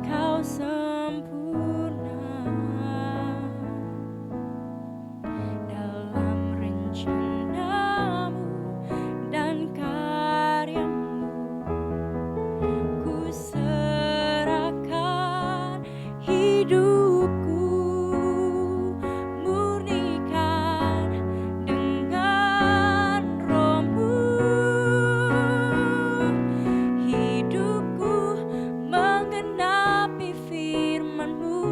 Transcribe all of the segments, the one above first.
Kau sempurna dalam rencanamu dan karyamu. Ku serahkan hidupku, murnikan dengan roh-Mu. Hidupku menggenapi firman-Mu,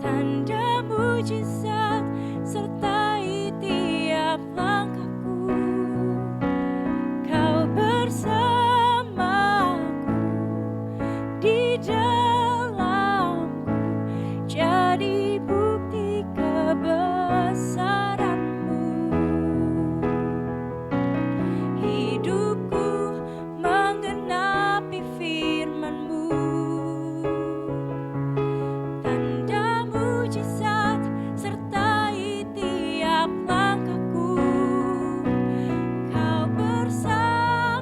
tanda mujizat sertai tiap langkahku. Kau bersamaku di dalamku, jadi bukti kebesaran-Mu. Hidupku menggenapi firman-Mu, tanda mujizat sertai tiap langkahku. Kau bersamaku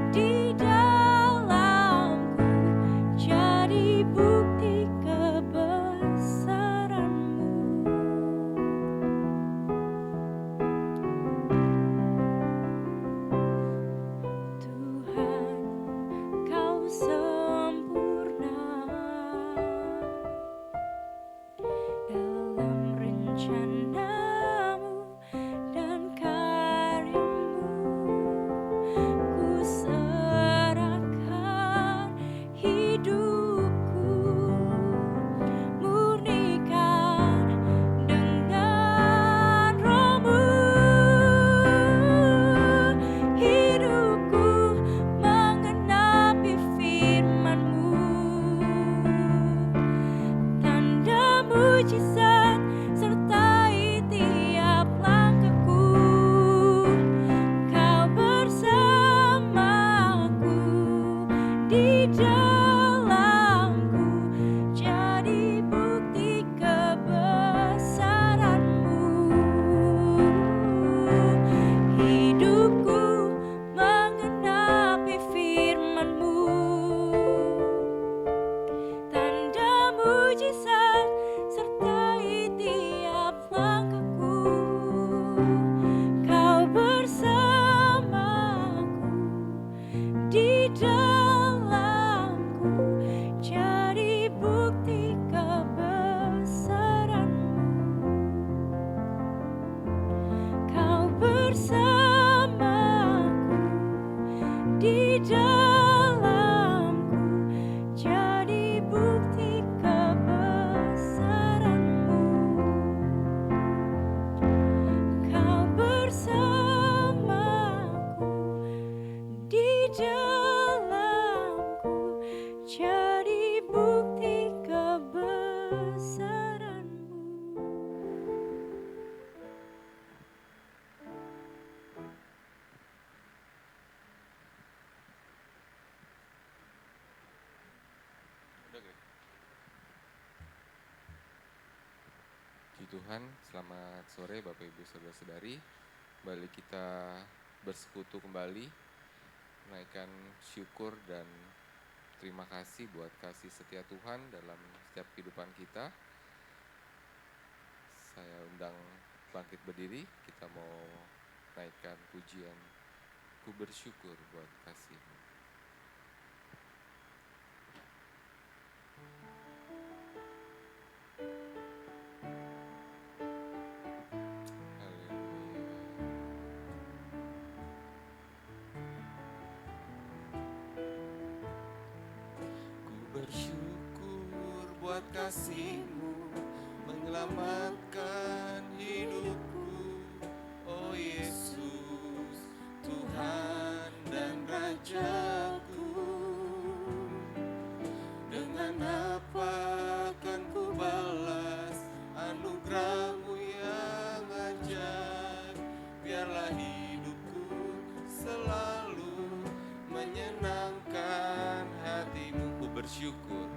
di dalamku, jadi bukti kebesaran-Mu. Tuhan, Kau sempurna dalam rencanamu dan karyamu. Ku serahkan hidupku, murnikan dengan roh-Mu. Hidupku menggenapi firman-Mu, tanda mujizat sertai tiap langkahku. Kau bersamaku di dalamku, jadi bukti kebesaran-Mu. Hidupku menggenapi firman-Mu, tanda mujizat sertai tiap langkahku. Kau bersamaku di dalamku, jadi bukti kebesaran-Mu. Kau bersamaku di dalamku, jadi bukti kebesaran-Mu. Kau bersamaku di dalamku, jadi bukti kebesaran-Mu. Udah, Greg. Puji Tuhan, selamat sore Bapak Ibu Saudara-saudari. Kembali kita bersekutu kembali, menaikkan syukur dan terima kasih buat kasih setia Tuhan dalam setiap kehidupan kita. Saya undang bangkit berdiri, kita mau naikkan pujian, ku bersyukur buat kasih-Mu. Bersyukur buat kasih-Mu menyelamatkan hidupku, oh Yesus, Tuhan dan Rajaku. Dengan apa akan ku balas anugerah-Mu yang ajaib? Biarlah hidupku selalu menyenangkan hati-Mu. Bersyukur,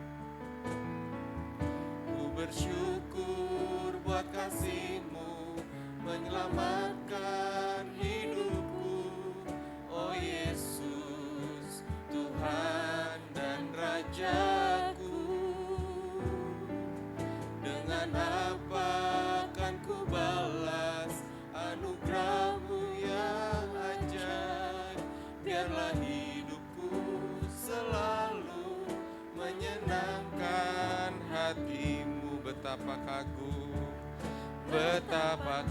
ku bersyukur buat kasih-Mu menyelamatkan hidupku, oh Yesus. biarlah hidupku selalu menyenangkan hatimu. Betapa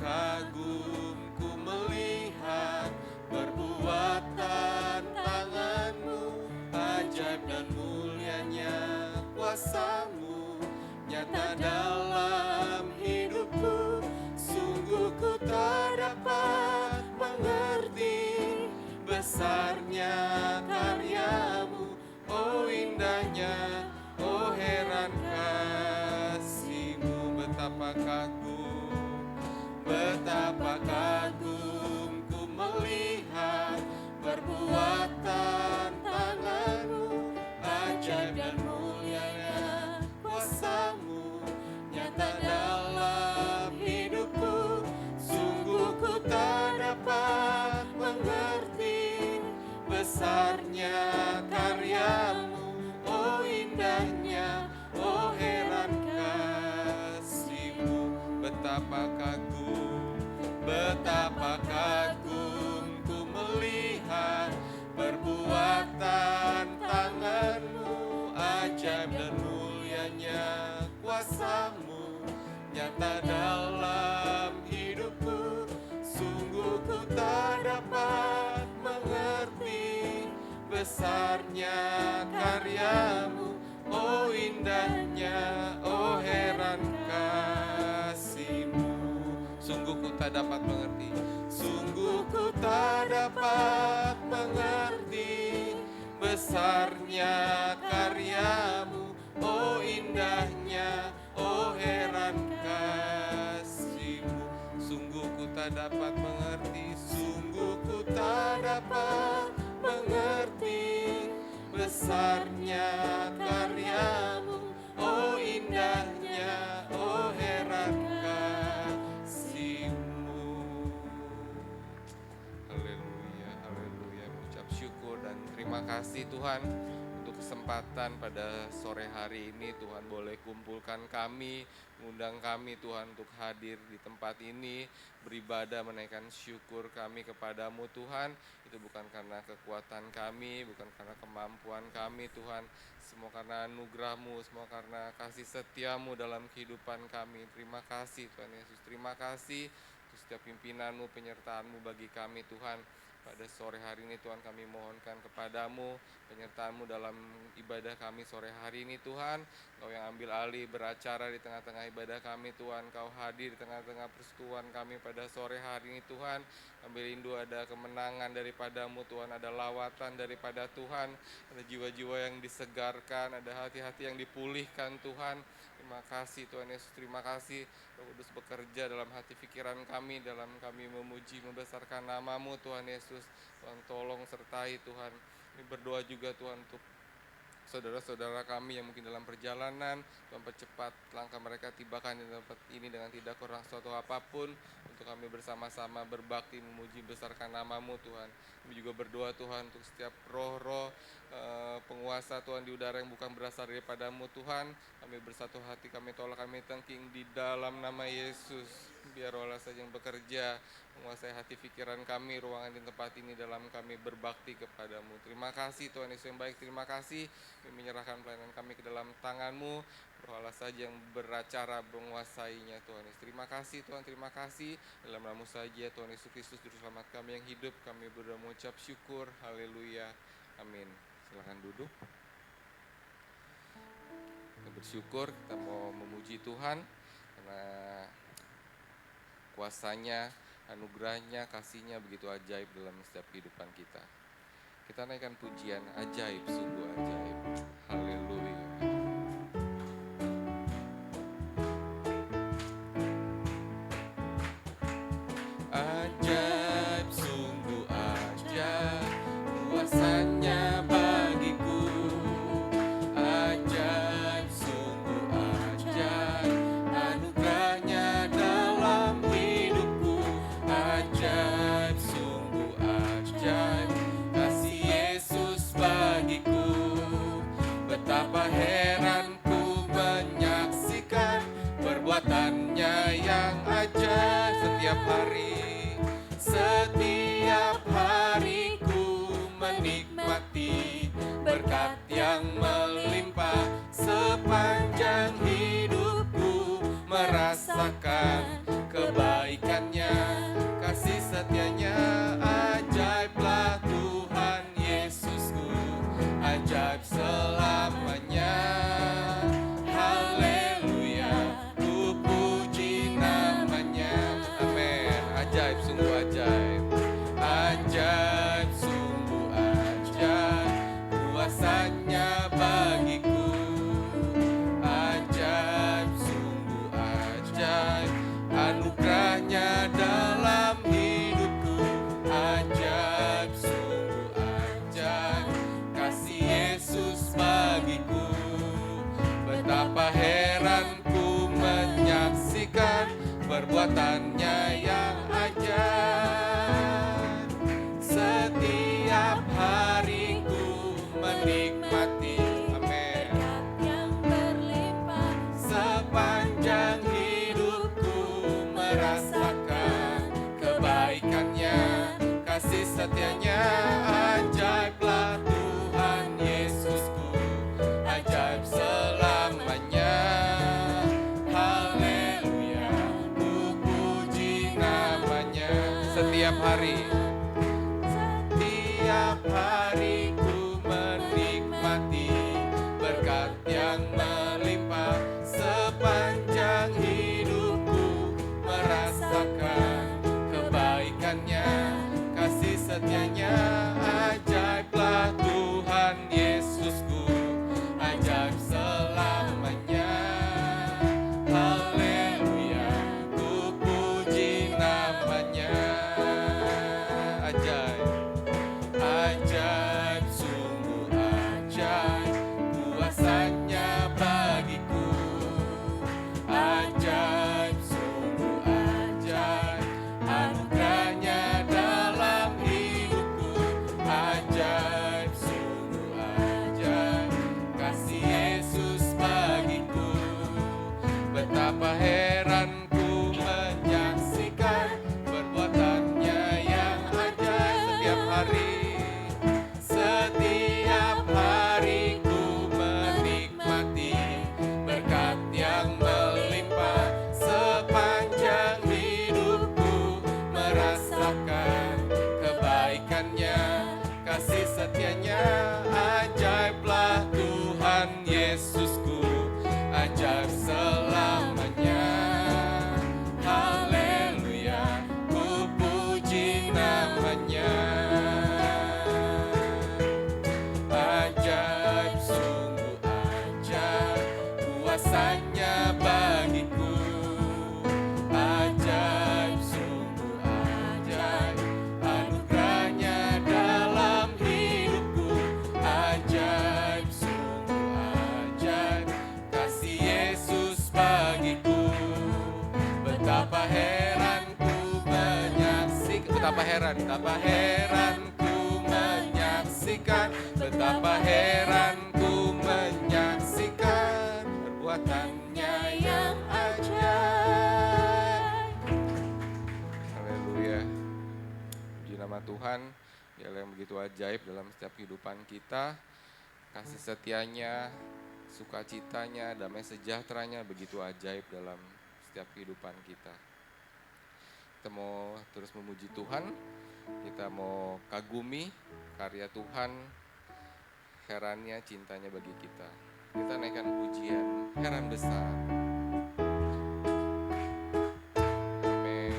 kagum ku melihat perbuatan tanganmu, ajaib dan mulianya kuasamu nyata dalam hidupku. Sungguh ku tak dapat mengerti besarnya karyamu, oh indahnya, oh heran kasihmu. Betapa kagum ku melihat perbuatan tanganmu, ajaib dan mulianya kuasamu nyata dalam hidupku. Sungguh ku tak dapat mengerti besarnya karyamu, oh indahnya, oh heran kasihmu. Betapa kagum ku melihat perbuatan tanganmu, ajaib dan mulianya kuasamu nyata dalam hidupku. Sungguh ku tak dapat mengerti besarnya karyamu, oh indahnya, oh heran kasihmu. Sungguh ku tak dapat mengerti, sungguh ku tak dapat mengerti besarnya karyamu, oh indahnya, oh heran kasihmu. Sungguh ku tak dapat mengerti, sungguh ku tak dapat mengerti besarnya karyamu, oh indahnya, oh heran kasihmu. Haleluya, haleluya. Mengucap syukur dan terima kasih Tuhan untuk kesempatan pada sore hari ini. Tuhan boleh kumpulkan kami, mengundang kami Tuhan untuk hadir di tempat ini, beribadah menaikkan syukur kami kepadamu Tuhan. Itu bukan karena kekuatan kami, bukan karena kemampuan kami Tuhan, semua karena anugerah-Mu, semua karena kasih setiamu dalam kehidupan kami. Terima kasih Tuhan Yesus, terima kasih untuk setiap pimpinan-Mu, penyertaan-Mu bagi kami Tuhan. Pada sore hari ini Tuhan kami mohonkan kepadamu penyertaan-Mu dalam ibadah kami sore hari ini Tuhan. Kau yang ambil alih beracara di tengah-tengah ibadah kami Tuhan. Kau hadir di tengah-tengah persekutuan kami pada sore hari ini Tuhan. Kami rindu ada kemenangan daripadamu Tuhan, ada lawatan daripada Tuhan, ada jiwa-jiwa yang disegarkan, ada hati-hati yang dipulihkan Tuhan. Terima kasih Tuhan Yesus, terima kasih Roh Kudus bekerja dalam hati pikiran kami, dalam kami memuji, membesarkan nama-Mu Tuhan Yesus. Tuhan tolong sertai Tuhan. Kami berdoa juga Tuhan untuk saudara-saudara kami yang mungkin dalam perjalanan. Tuhan percepat langkah mereka, tibakan di tempat ini dengan tidak kurang suatu apapun, untuk kami bersama-sama berbakti memuji besarkan nama-Mu Tuhan. Kami juga berdoa Tuhan untuk setiap roh-roh penguasa Tuhan di udara yang bukan berasal daripada-Mu Tuhan. Kami bersatu hati, kami tolak, kami tengking di dalam nama Yesus. Biar roh Allah saja yang bekerja, menguasai hati pikiran kami, ruangan di tempat ini dalam kami berbakti kepadamu. Terima kasih Tuhan Yesus yang baik, terima kasih. Kami menyerahkan pelayanan kami ke dalam tangan-Mu. Roh Allah saja yang beracara, menguasainya Tuhan Yesus. Terima kasih Tuhan, terima kasih. Dalam nama-Mu saja Tuhan Yesus Kristus, Juru Selamat kami yang hidup, kami berdoa mengucap syukur. Haleluya, amin. Silakan duduk. Kita bersyukur, kita mau memuji Tuhan karena kuasanya, anugerahnya, kasihnya begitu ajaib dalam setiap kehidupan kita. Kita naikkan pujian ajaib, sungguh ajaib. Haleluya. Ajaib, sungguh ajaib, kuasanya bagiku. Ajaib, sungguh ajaib, anugerahnya dalam hidupku. Ajaib, sungguh ajaib, kasih Yesus bagiku. ajaib, sungguh ajaib, kuasanya bagiku. Ajaib, sungguh ajaib, anugerahnya dalam hidupku. Ajaib, sungguh ajaib, kasih Yesus bagiku. Betapa heran ku menyaksikan perbuatannya yang ajaib setiap hari. Setiap hari ku menikmati berkat yang melimpah. Sepanjang hidupku merasakan kebaikannya, kasih setianya. Ajaiblah Tuhan Yesusku, ajaib selamanya. Haleluya, ku puji namanya. Ajaib, sungguh ajaib, kuasanya bagiku. Ajaib, sungguh ajaib, anugerahnya dalam hidupku. Ajaib, sungguh ajaib, kasih Yesus bagiku. Betapa heran ku menyaksikan, betapa heran ku menyaksikan, betapa heran ku menyaksikan perbuatannya yang ajaib. Haleluya. Puji nama Tuhan, Dialah yang begitu ajaib dalam setiap kehidupan kita. Kasih setianya, sukacitanya, damai sejahteranya begitu ajaib dalam setiap kehidupan kita. Kita mau terus memuji Tuhan, kita mau kagumi karya Tuhan, herannya cintanya bagi kita. Kita naikkan pujian heran besar. Amin.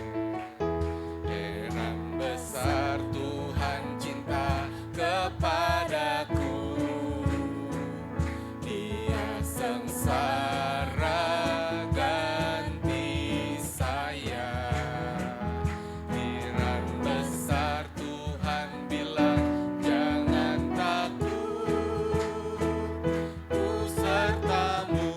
Heran besar Tuhan cinta kepadaku. Dia sengsara ganti saya. Heran besar Tuhan bilang jangan takut, ku sertamu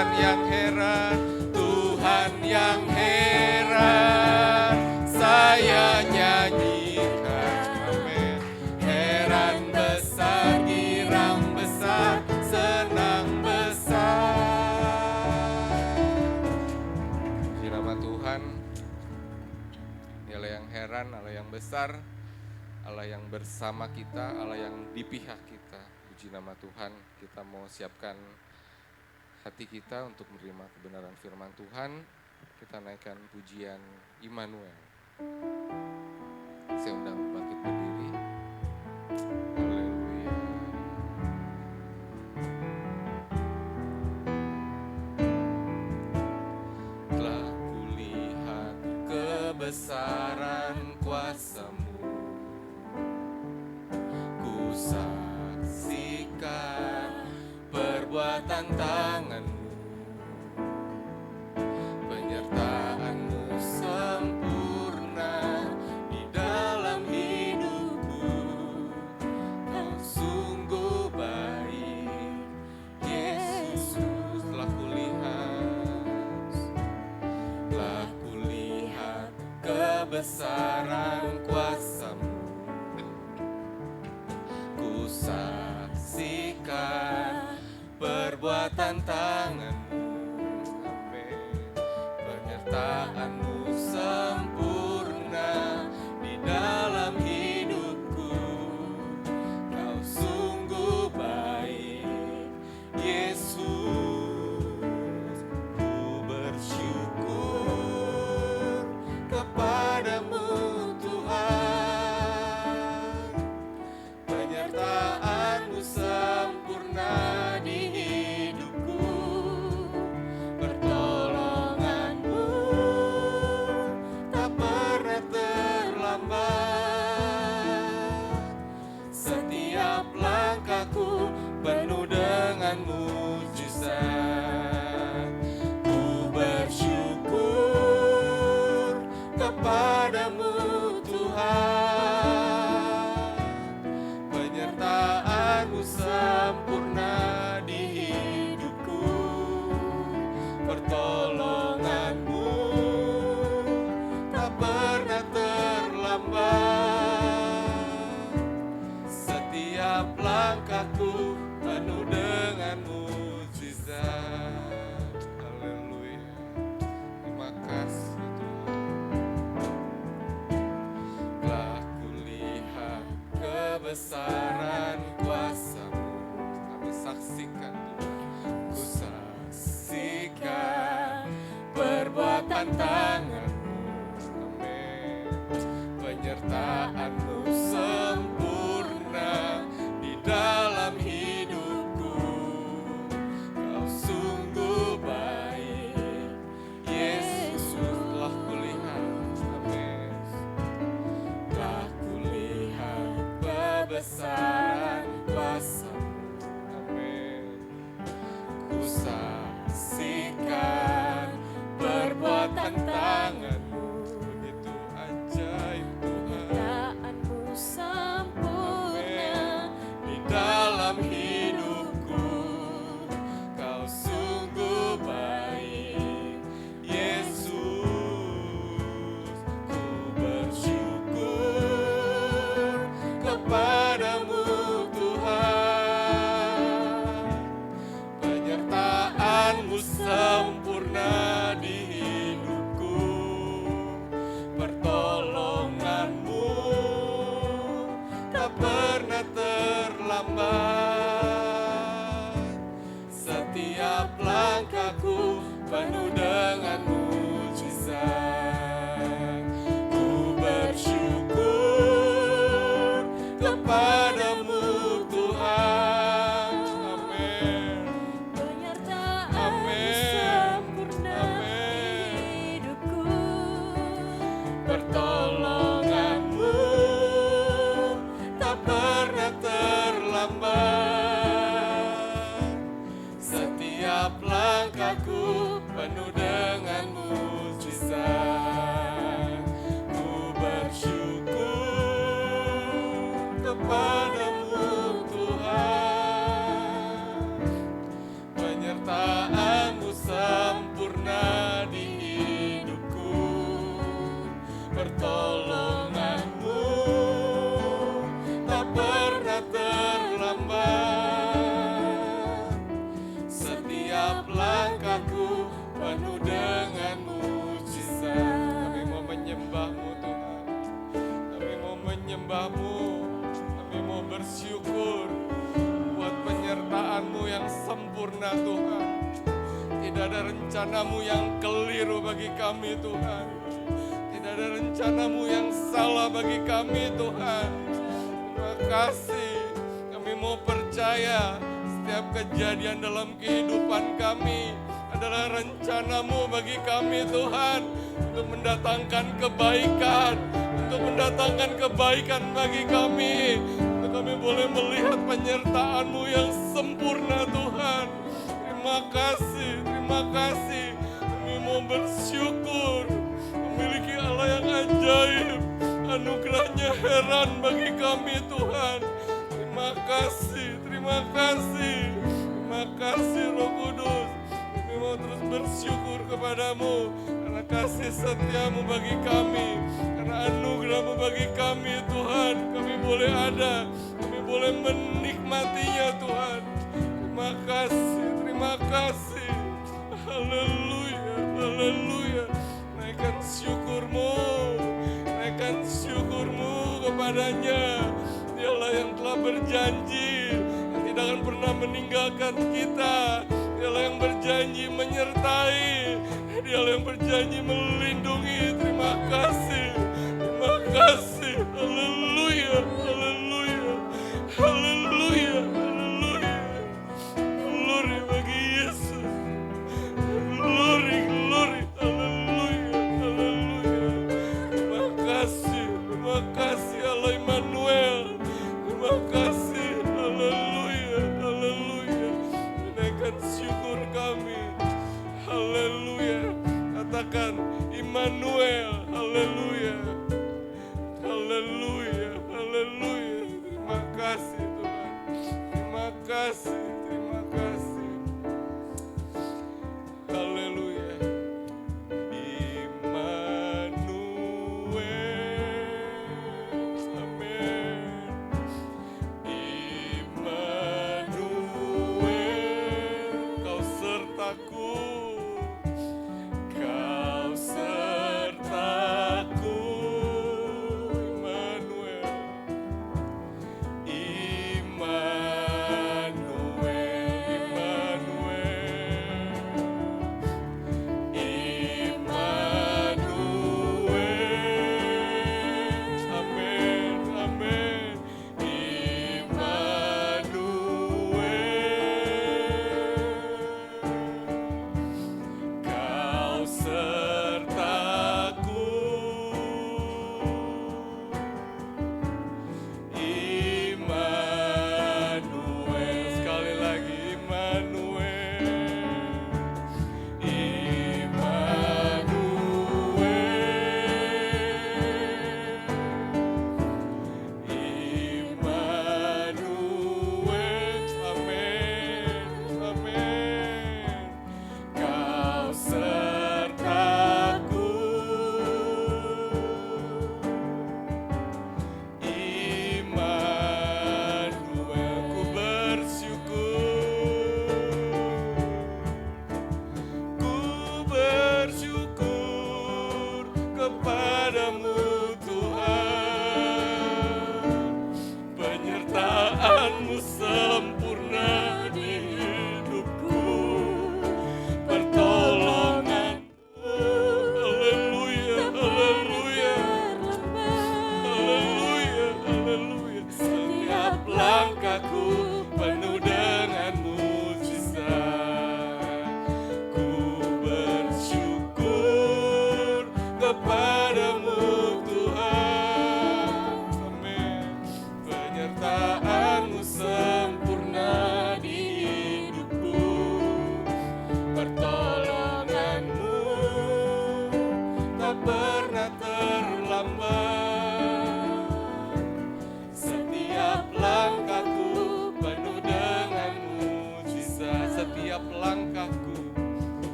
Tuhan yang heran, Tuhan yang heran, saya nyanyikan. Amin. Heran besar, girang besar, senang besar. Puji nama Tuhan. Allah yang heran, Allah yang besar, Allah yang bersama kita, Allah yang di pihak kita. Puji nama Tuhan. Kita mau siapkan hati kita untuk menerima kebenaran firman Tuhan. Kita naikkan pujian Immanuel. Saya undang bangkit berdiri. Haleluya. Telah kulihat kebesaran kuasa-Mu, ku saksikan perbuatan tangan-Mu, penyertaan-Mu sempurna di dalam hidupku. Kau sungguh baik, Yesus. Telah kulihat kebesaran kuasa-Mu, ku saksikan perbuatan tangan-Mu, penyertaan-Mu sempurna di dalam hidupku. Kau sungguh baik, Yesus. Ku bersyukur kepadamu Tuhan, penyertaan-Mu sempurna di hidupku, pertolongan-Mu tak pernah terlambat, setiap langkahku penuh dengan mujizat. Ku bersyukur kepadamu Tuhan, penyertaan-Mu sempurna di hidupku, pertolongan-Mu tak pernah terlambat, setiap langkahku penuh dengan mujizat. Haleluya. Terima kasih Tuhan. Telah kulihat kebesaran kuasa-Mu. Kami saksikan Tuhan. Ku saksikan perbuatan tangan-Mu. Amin. Penyertaan-Mu sempurna di dalam hidupku. Kau sungguh baik, Yesus. Telah kulihat, amin. Telah kulihat kebesaran kuasa-Mu, amin. Ku saksikan perbuatan tangan-Mu, begitu ajaib Tuhan. Penyertaan-Mu sempurna Di dalam hidupku, Kau sungguh baik, Yesus. Ku bersyukur kepadamu Tuhan, penyertaan-Mu sempurna di hidupku, pertolongan-Mu tak pernah terlambat, setiap langkahku penuh dengan mujizat. Ku bersyukur kepadamu Tuhan, amin. penyertaan-Mu Amin. sempurna Amin. di hidupku, Pertolongan-Mu tak pernah terlambat, setiap langkahku penuh dengan mujizat. Ku bersyukur kepadamu Tuhan, penyertaan-Mu sempurna Tuhan. Tidak ada rencanamu yang keliru bagi kami Tuhan. Tidak ada rencanamu yang salah bagi kami Tuhan. Terima kasih, kami mau percaya setiap kejadian dalam kehidupan kami adalah rencanamu bagi kami Tuhan. Untuk mendatangkan kebaikan, untuk mendatangkan kebaikan bagi kami. Untuk kami boleh melihat penyertaan-Mu yang sempurna Tuhan. Terima kasih, kami mau bersyukur memiliki Allah yang ajaib, anugerahnya heran bagi kami Tuhan. Terima kasih Roh Kudus. Kami mau terus bersyukur kepadamu karena kasih setiamu bagi kami, karena anugerahmu bagi kami Tuhan. Kami boleh ada, kami boleh menikmatinya Tuhan. Terima kasih. Haleluya. Naikkan syukurmu kepadanya. Dialah yang telah berjanji yang tidak akan pernah meninggalkan kita. Dialah yang berjanji menyertai. Dialah yang berjanji melindungi. Terima kasih. Haleluya. Glory bagi Yesus. Glory. Haleluya. Terima kasih Allah Immanuel. Terima kasih. Haleluya. Menaikkan syukur kami. Haleluya. Katakan Immanuel. Haleluya. Terima kasih Tuhan. Terima kasih. Haleluya. Immanuel. Amin. Immanuel, Kau sertaku. Immanuel.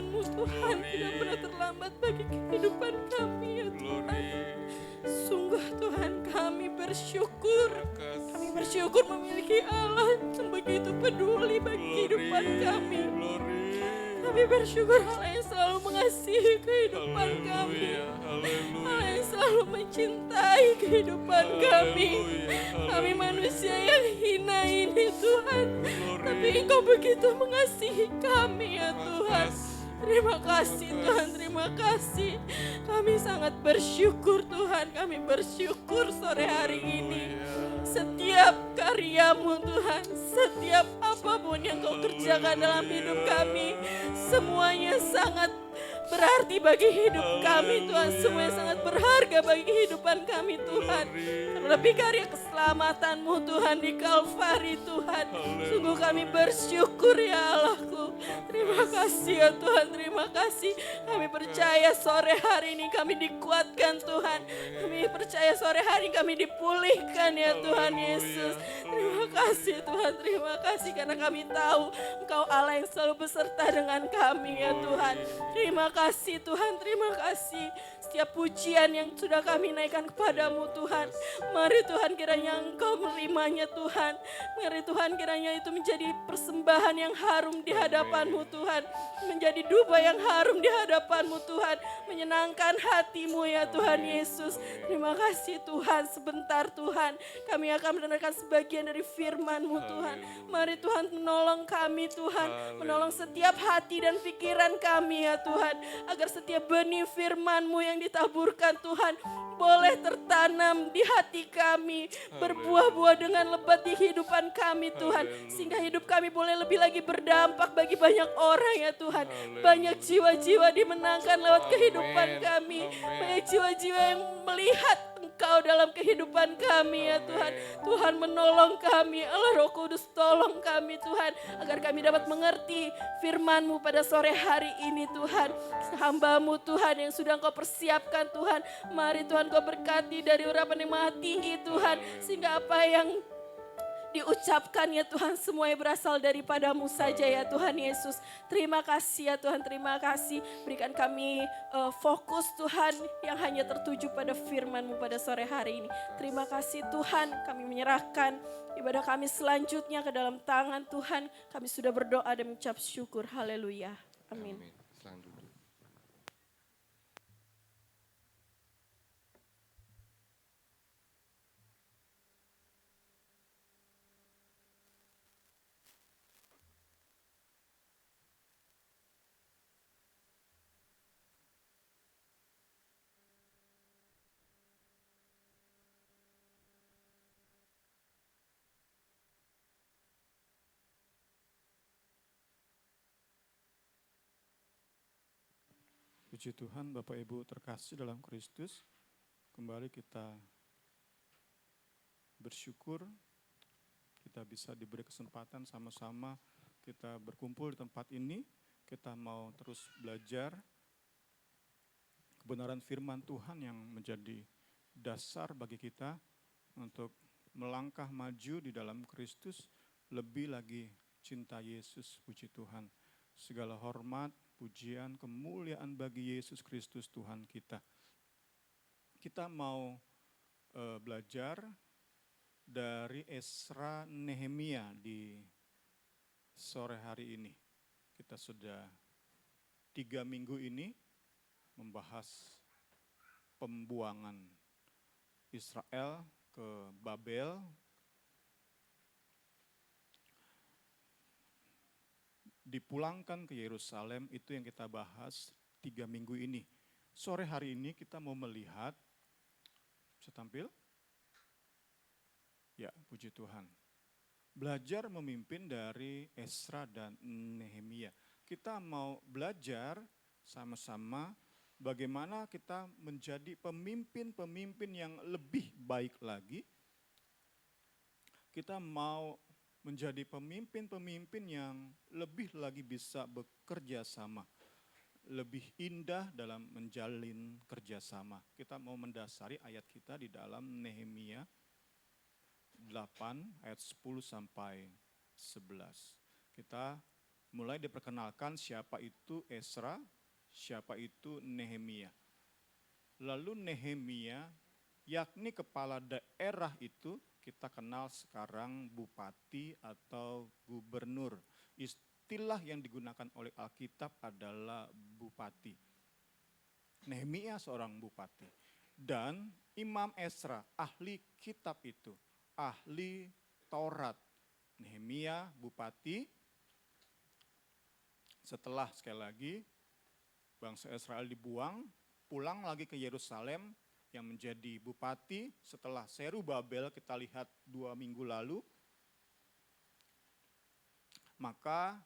firman-Mu Tuhan tidak pernah terlambat bagi kehidupan kami ya Tuhan. Sungguh Tuhan kami bersyukur. Kami bersyukur memiliki Allah yang begitu peduli bagi kehidupan kami. Kami bersyukur Allah yang selalu mengasihi kehidupan kami. Allah yang selalu mencintai kehidupan kami. Kami manusia yang hina ini Tuhan. Tapi Engkau begitu mengasihi kami ya Tuhan. Terima kasih Tuhan, terima kasih. Kami sangat bersyukur Tuhan. Kami bersyukur sore hari ini. Setiap karya-Mu Tuhan, setiap apapun yang Kau kerjakan dalam hidup kami, semuanya sangat berarti bagi hidup kami Tuhan. Semuanya sangat berharga bagi kehidupan kami Tuhan. Terlebih karya keselamatan-Mu Tuhan di Kalvari Tuhan. Sungguh kami bersyukur ya Allahku. Terima kasih ya Tuhan, terima kasih. Kami percaya sore hari ini kami dikuatkan Tuhan. Kami percaya sore hari kami dipulihkan ya Tuhan Yesus. Terima kasih Tuhan, terima kasih karena kami tahu Engkau Allah yang selalu beserta dengan kami ya Tuhan. Terima kasih Tuhan, terima kasih. Setiap pujian yang sudah kami naikkan kepadamu Tuhan. Mari Tuhan kiranya Engkau menerimanya Tuhan. Mari Tuhan kiranya itu menjadi persembahan yang harum di hadapan-Mu Tuhan. Menjadi duba yang harum di hadapan-Mu Tuhan. Menyenangkan hati-Mu ya Tuhan Yesus. Terima kasih Tuhan, sebentar Tuhan. Kami akan mendengarkan sebagian dari firman-Mu Tuhan. Mari Tuhan menolong kami Tuhan. Menolong setiap hati dan pikiran kami ya Tuhan. Agar setiap benih firman-Mu yang ditaburkan Tuhan boleh tertanam di hati kami, berbuah-buah dengan lebat di kehidupan kami Tuhan, sehingga hidup kami boleh lebih lagi berdampak bagi banyak orang ya Tuhan. Banyak jiwa-jiwa dimenangkan lewat kehidupan kami, banyak jiwa-jiwa yang melihat Engkau dalam kehidupan kami ya Tuhan. Tuhan menolong kami, Allah Roh Kudus tolong kami Tuhan, agar kami dapat mengerti firman-Mu pada sore hari ini Tuhan. Hamba-Mu Tuhan yang sudah Engkau persiapkan Tuhan, mari Tuhan Kau berkati dari urapan yang maha tinggi Tuhan, sehingga apa yang diucapkan ya Tuhan semuanya berasal daripada-Mu saja ya Tuhan Yesus. Terima kasih ya Tuhan, terima kasih. Berikan kami fokus Tuhan yang hanya tertuju pada firman-Mu pada sore hari ini. Terima kasih Tuhan, kami menyerahkan ibadah kami selanjutnya ke dalam tangan Tuhan. Kami sudah berdoa dan mengucap syukur. Haleluya. Amin. Silakan duduk. Puji Tuhan, Bapak Ibu terkasih dalam Kristus, kembali kita bersyukur, kita bisa diberi kesempatan sama-sama kita berkumpul di tempat ini, kita mau terus belajar kebenaran firman Tuhan yang menjadi dasar bagi kita untuk melangkah maju di dalam Kristus, lebih lagi cinta Yesus, puji Tuhan. Segala hormat, pujian, kemuliaan bagi Yesus Kristus Tuhan kita. Kita mau belajar dari Esra Nehemia di sore hari ini. Kita sudah 3 minggu ini membahas pembuangan Israel ke Babel. Dipulangkan ke Yerusalem, itu yang kita bahas 3 minggu ini. Sore hari ini kita mau melihat, bisa tampil? Ya, puji Tuhan. Belajar memimpin dari Esra dan Nehemia. Kita mau belajar sama-sama bagaimana kita menjadi pemimpin-pemimpin yang lebih baik lagi. Kita mau menjadi pemimpin-pemimpin yang lebih lagi bisa bekerja sama, lebih indah dalam menjalin kerjasama. Kita mau mendasari ayat kita di dalam Nehemia 8 ayat 10 sampai 11. Kita mulai diperkenalkan siapa itu Ezra, siapa itu Nehemia. Lalu Nehemia, yakni kepala daerah itu kita kenal sekarang bupati atau gubernur. Istilah yang digunakan oleh Alkitab adalah bupati. Nehemia seorang bupati. Dan Imam Ezra, ahli kitab itu, ahli Taurat. Nehemia bupati. Setelah sekali lagi bangsa Israel dibuang, pulang lagi ke Yerusalem yang menjadi bupati setelah Zerubabel kita lihat 2 minggu lalu. Maka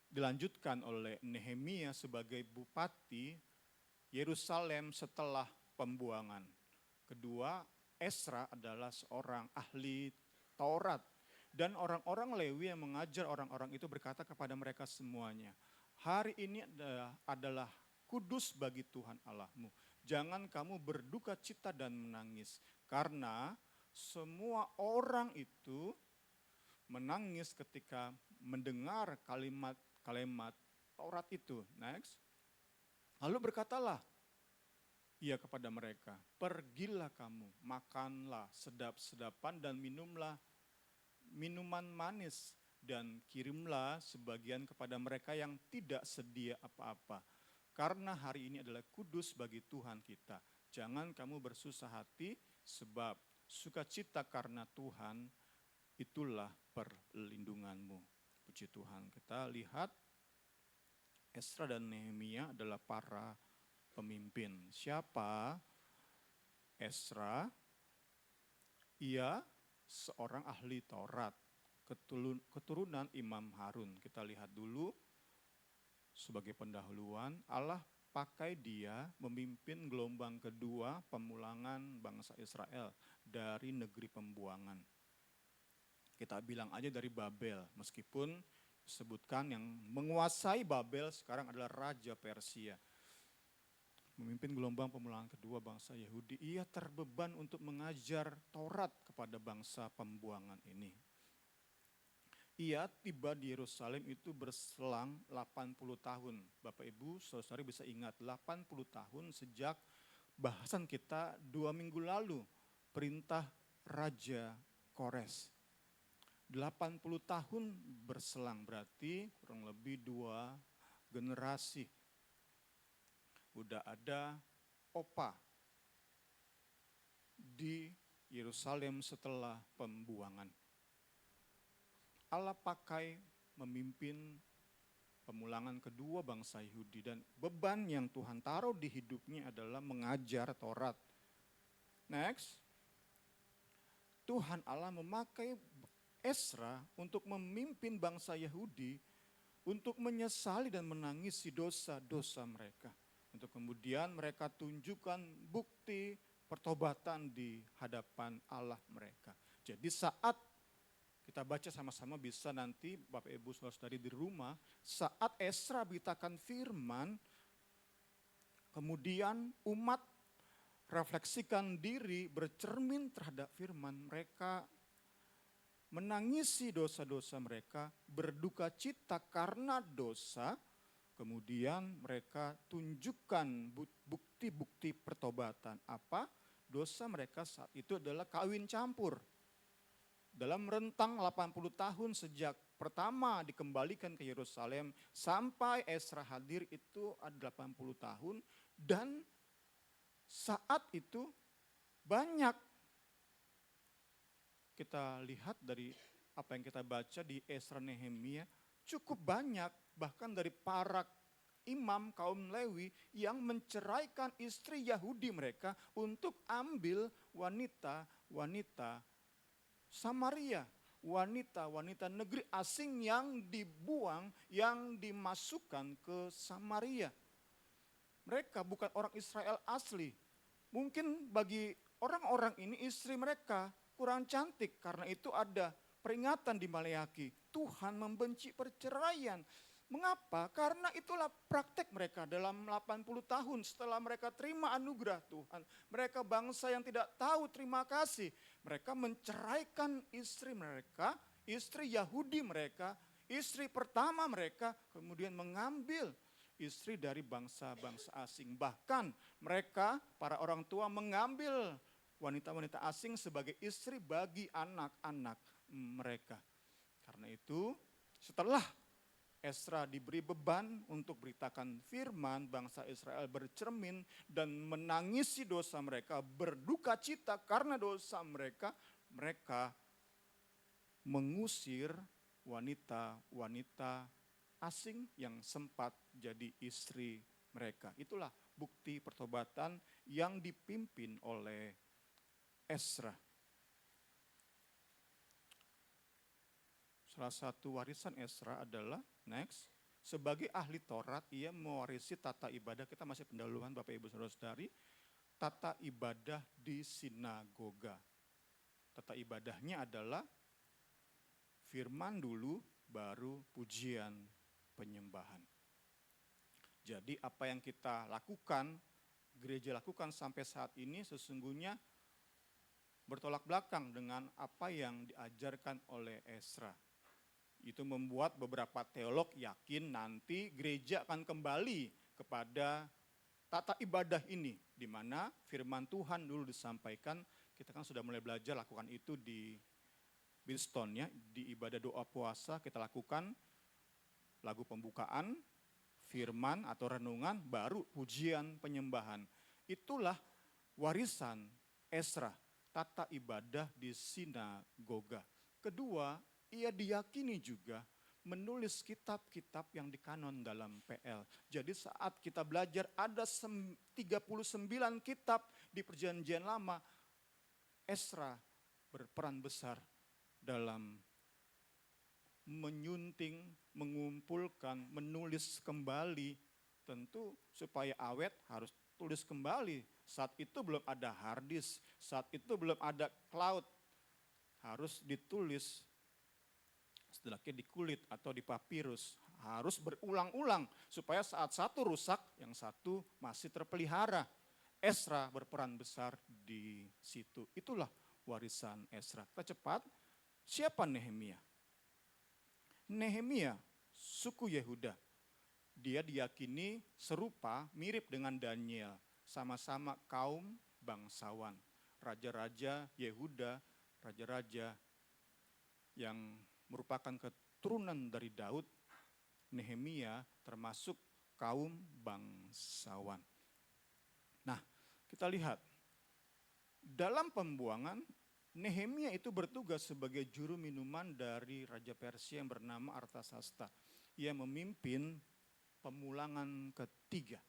dilanjutkan oleh Nehemia sebagai bupati Yerusalem setelah pembuangan. Kedua, Ezra adalah seorang ahli Taurat. Dan orang-orang Lewi yang mengajar orang-orang itu berkata kepada mereka semuanya, hari ini adalah kudus bagi Tuhan Allahmu. Jangan kamu berduka cita dan menangis. Karena semua orang itu menangis ketika mendengar kalimat Taurat itu. Next. Lalu berkatalah ia kepada mereka, pergilah kamu, makanlah sedap-sedapan dan minumlah minuman manis dan kirimlah sebagian kepada mereka yang tidak sedia apa-apa. Karena hari ini adalah kudus bagi Tuhan kita. Jangan kamu bersusah hati sebab sukacita karena Tuhan itulah perlindunganmu. Puji Tuhan. Kita lihat Ezra dan Nehemia adalah para pemimpin. Siapa Ezra? Ia seorang ahli Taurat, keturunan Imam Harun. Kita lihat dulu sebagai pendahuluan, Allah pakai dia memimpin gelombang kedua pemulangan bangsa Israel dari negeri pembuangan. Kita bilang aja dari Babel, meskipun disebutkan yang menguasai Babel sekarang adalah Raja Persia. Memimpin gelombang pemulangan kedua bangsa Yahudi, ia terbeban untuk mengajar Taurat kepada bangsa pembuangan ini. Ia tiba di Yerusalem itu berselang 80 tahun. Bapak Ibu, saudara bisa ingat 80 tahun sejak bahasan kita 2 minggu lalu, perintah Raja Kores. 80 tahun berselang berarti kurang lebih 2 generasi. Udah ada opa di Yerusalem setelah pembuangan. Allah pakai memimpin pemulangan kedua bangsa Yahudi dan beban yang Tuhan taruh di hidupnya adalah mengajar Taurat. Next, Tuhan Allah memakai Ezra untuk memimpin bangsa Yahudi untuk menyesali dan menangisi dosa-dosa mereka. Untuk kemudian mereka tunjukkan bukti pertobatan di hadapan Allah mereka. Jadi saat kita baca sama-sama bisa nanti Bapak Ibu Saudara-saudari di rumah, saat Ezra beritakan firman, kemudian umat refleksikan diri bercermin terhadap firman, mereka menangisi dosa-dosa mereka, berduka cita karena dosa. Kemudian mereka tunjukkan bukti-bukti pertobatan. Apa? Dosa mereka saat itu adalah kawin campur. Dalam rentang 80 tahun sejak pertama dikembalikan ke Yerusalem sampai Ezra hadir itu ada 80 tahun. Dan saat itu banyak kita lihat dari apa yang kita baca di Ezra Nehemia, cukup banyak bahkan dari para imam kaum Lewi yang menceraikan istri Yahudi mereka untuk ambil wanita-wanita Samaria, wanita-wanita negeri asing yang dibuang, yang dimasukkan ke Samaria. Mereka bukan orang Israel asli. Mungkin bagi orang-orang ini istri mereka kurang cantik, karena itu ada peringatan di Maleakhi. Tuhan membenci perceraian. Mengapa? Karena itulah praktek mereka dalam 80 tahun setelah mereka terima anugerah Tuhan. Mereka bangsa yang tidak tahu terima kasih. Mereka menceraikan istri mereka, istri Yahudi mereka, Istri pertama mereka kemudian mengambil istri dari bangsa-bangsa asing. Bahkan mereka, para orang tua mengambil wanita-wanita asing sebagai istri bagi anak-anak mereka. Karena itu setelah Esra diberi beban untuk beritakan firman, bangsa Israel bercermin dan menangisi dosa mereka, berduka cita karena dosa mereka, mereka mengusir wanita-wanita asing yang sempat jadi istri mereka. Itulah bukti pertobatan yang dipimpin oleh Esra. Salah satu warisan Esra adalah, next, sebagai ahli Taurat, ia mewarisi tata ibadah, kita masih pendahuluan Bapak Ibu Saudara-saudari, tata ibadah di sinagoga. Tata ibadahnya adalah firman dulu, baru pujian penyembahan. Jadi apa yang kita lakukan, gereja lakukan sampai saat ini sesungguhnya bertolak belakang dengan apa yang diajarkan oleh Esra. Itu membuat beberapa teolog yakin nanti gereja akan kembali kepada tata ibadah ini, di mana firman Tuhan dulu disampaikan. Kita kan sudah mulai belajar lakukan itu di Billstone ya, di ibadah doa puasa kita lakukan lagu pembukaan, firman atau renungan, baru pujian penyembahan. Itulah warisan Esra, tata ibadah di sinagoga. Kedua, ia diyakini juga menulis kitab-kitab yang dikanon dalam PL. Jadi saat kita belajar ada 39 kitab di Perjanjian Lama, Esra berperan besar dalam menyunting, mengumpulkan, menulis kembali. Tentu supaya awet harus tulis kembali. Saat itu belum ada hard disk, saat itu belum ada cloud. Harus ditulis, setelahnya di kulit atau di papirus. Harus berulang-ulang supaya saat satu rusak, yang satu masih terpelihara. Esra berperan besar di situ. Itulah warisan Esra. Kita cepat. Siapa Nehemia? Nehemia, suku Yehuda. Dia diyakini serupa, mirip dengan Daniel. Sama-sama kaum bangsawan. Raja-raja Yehuda, raja-raja yang merupakan keturunan dari Daud. Nehemia termasuk kaum bangsawan. Nah, kita lihat. Dalam pembuangan, Nehemia itu bertugas sebagai juru minuman dari Raja Persia yang bernama Artasasta. Ia memimpin pemulangan ketiga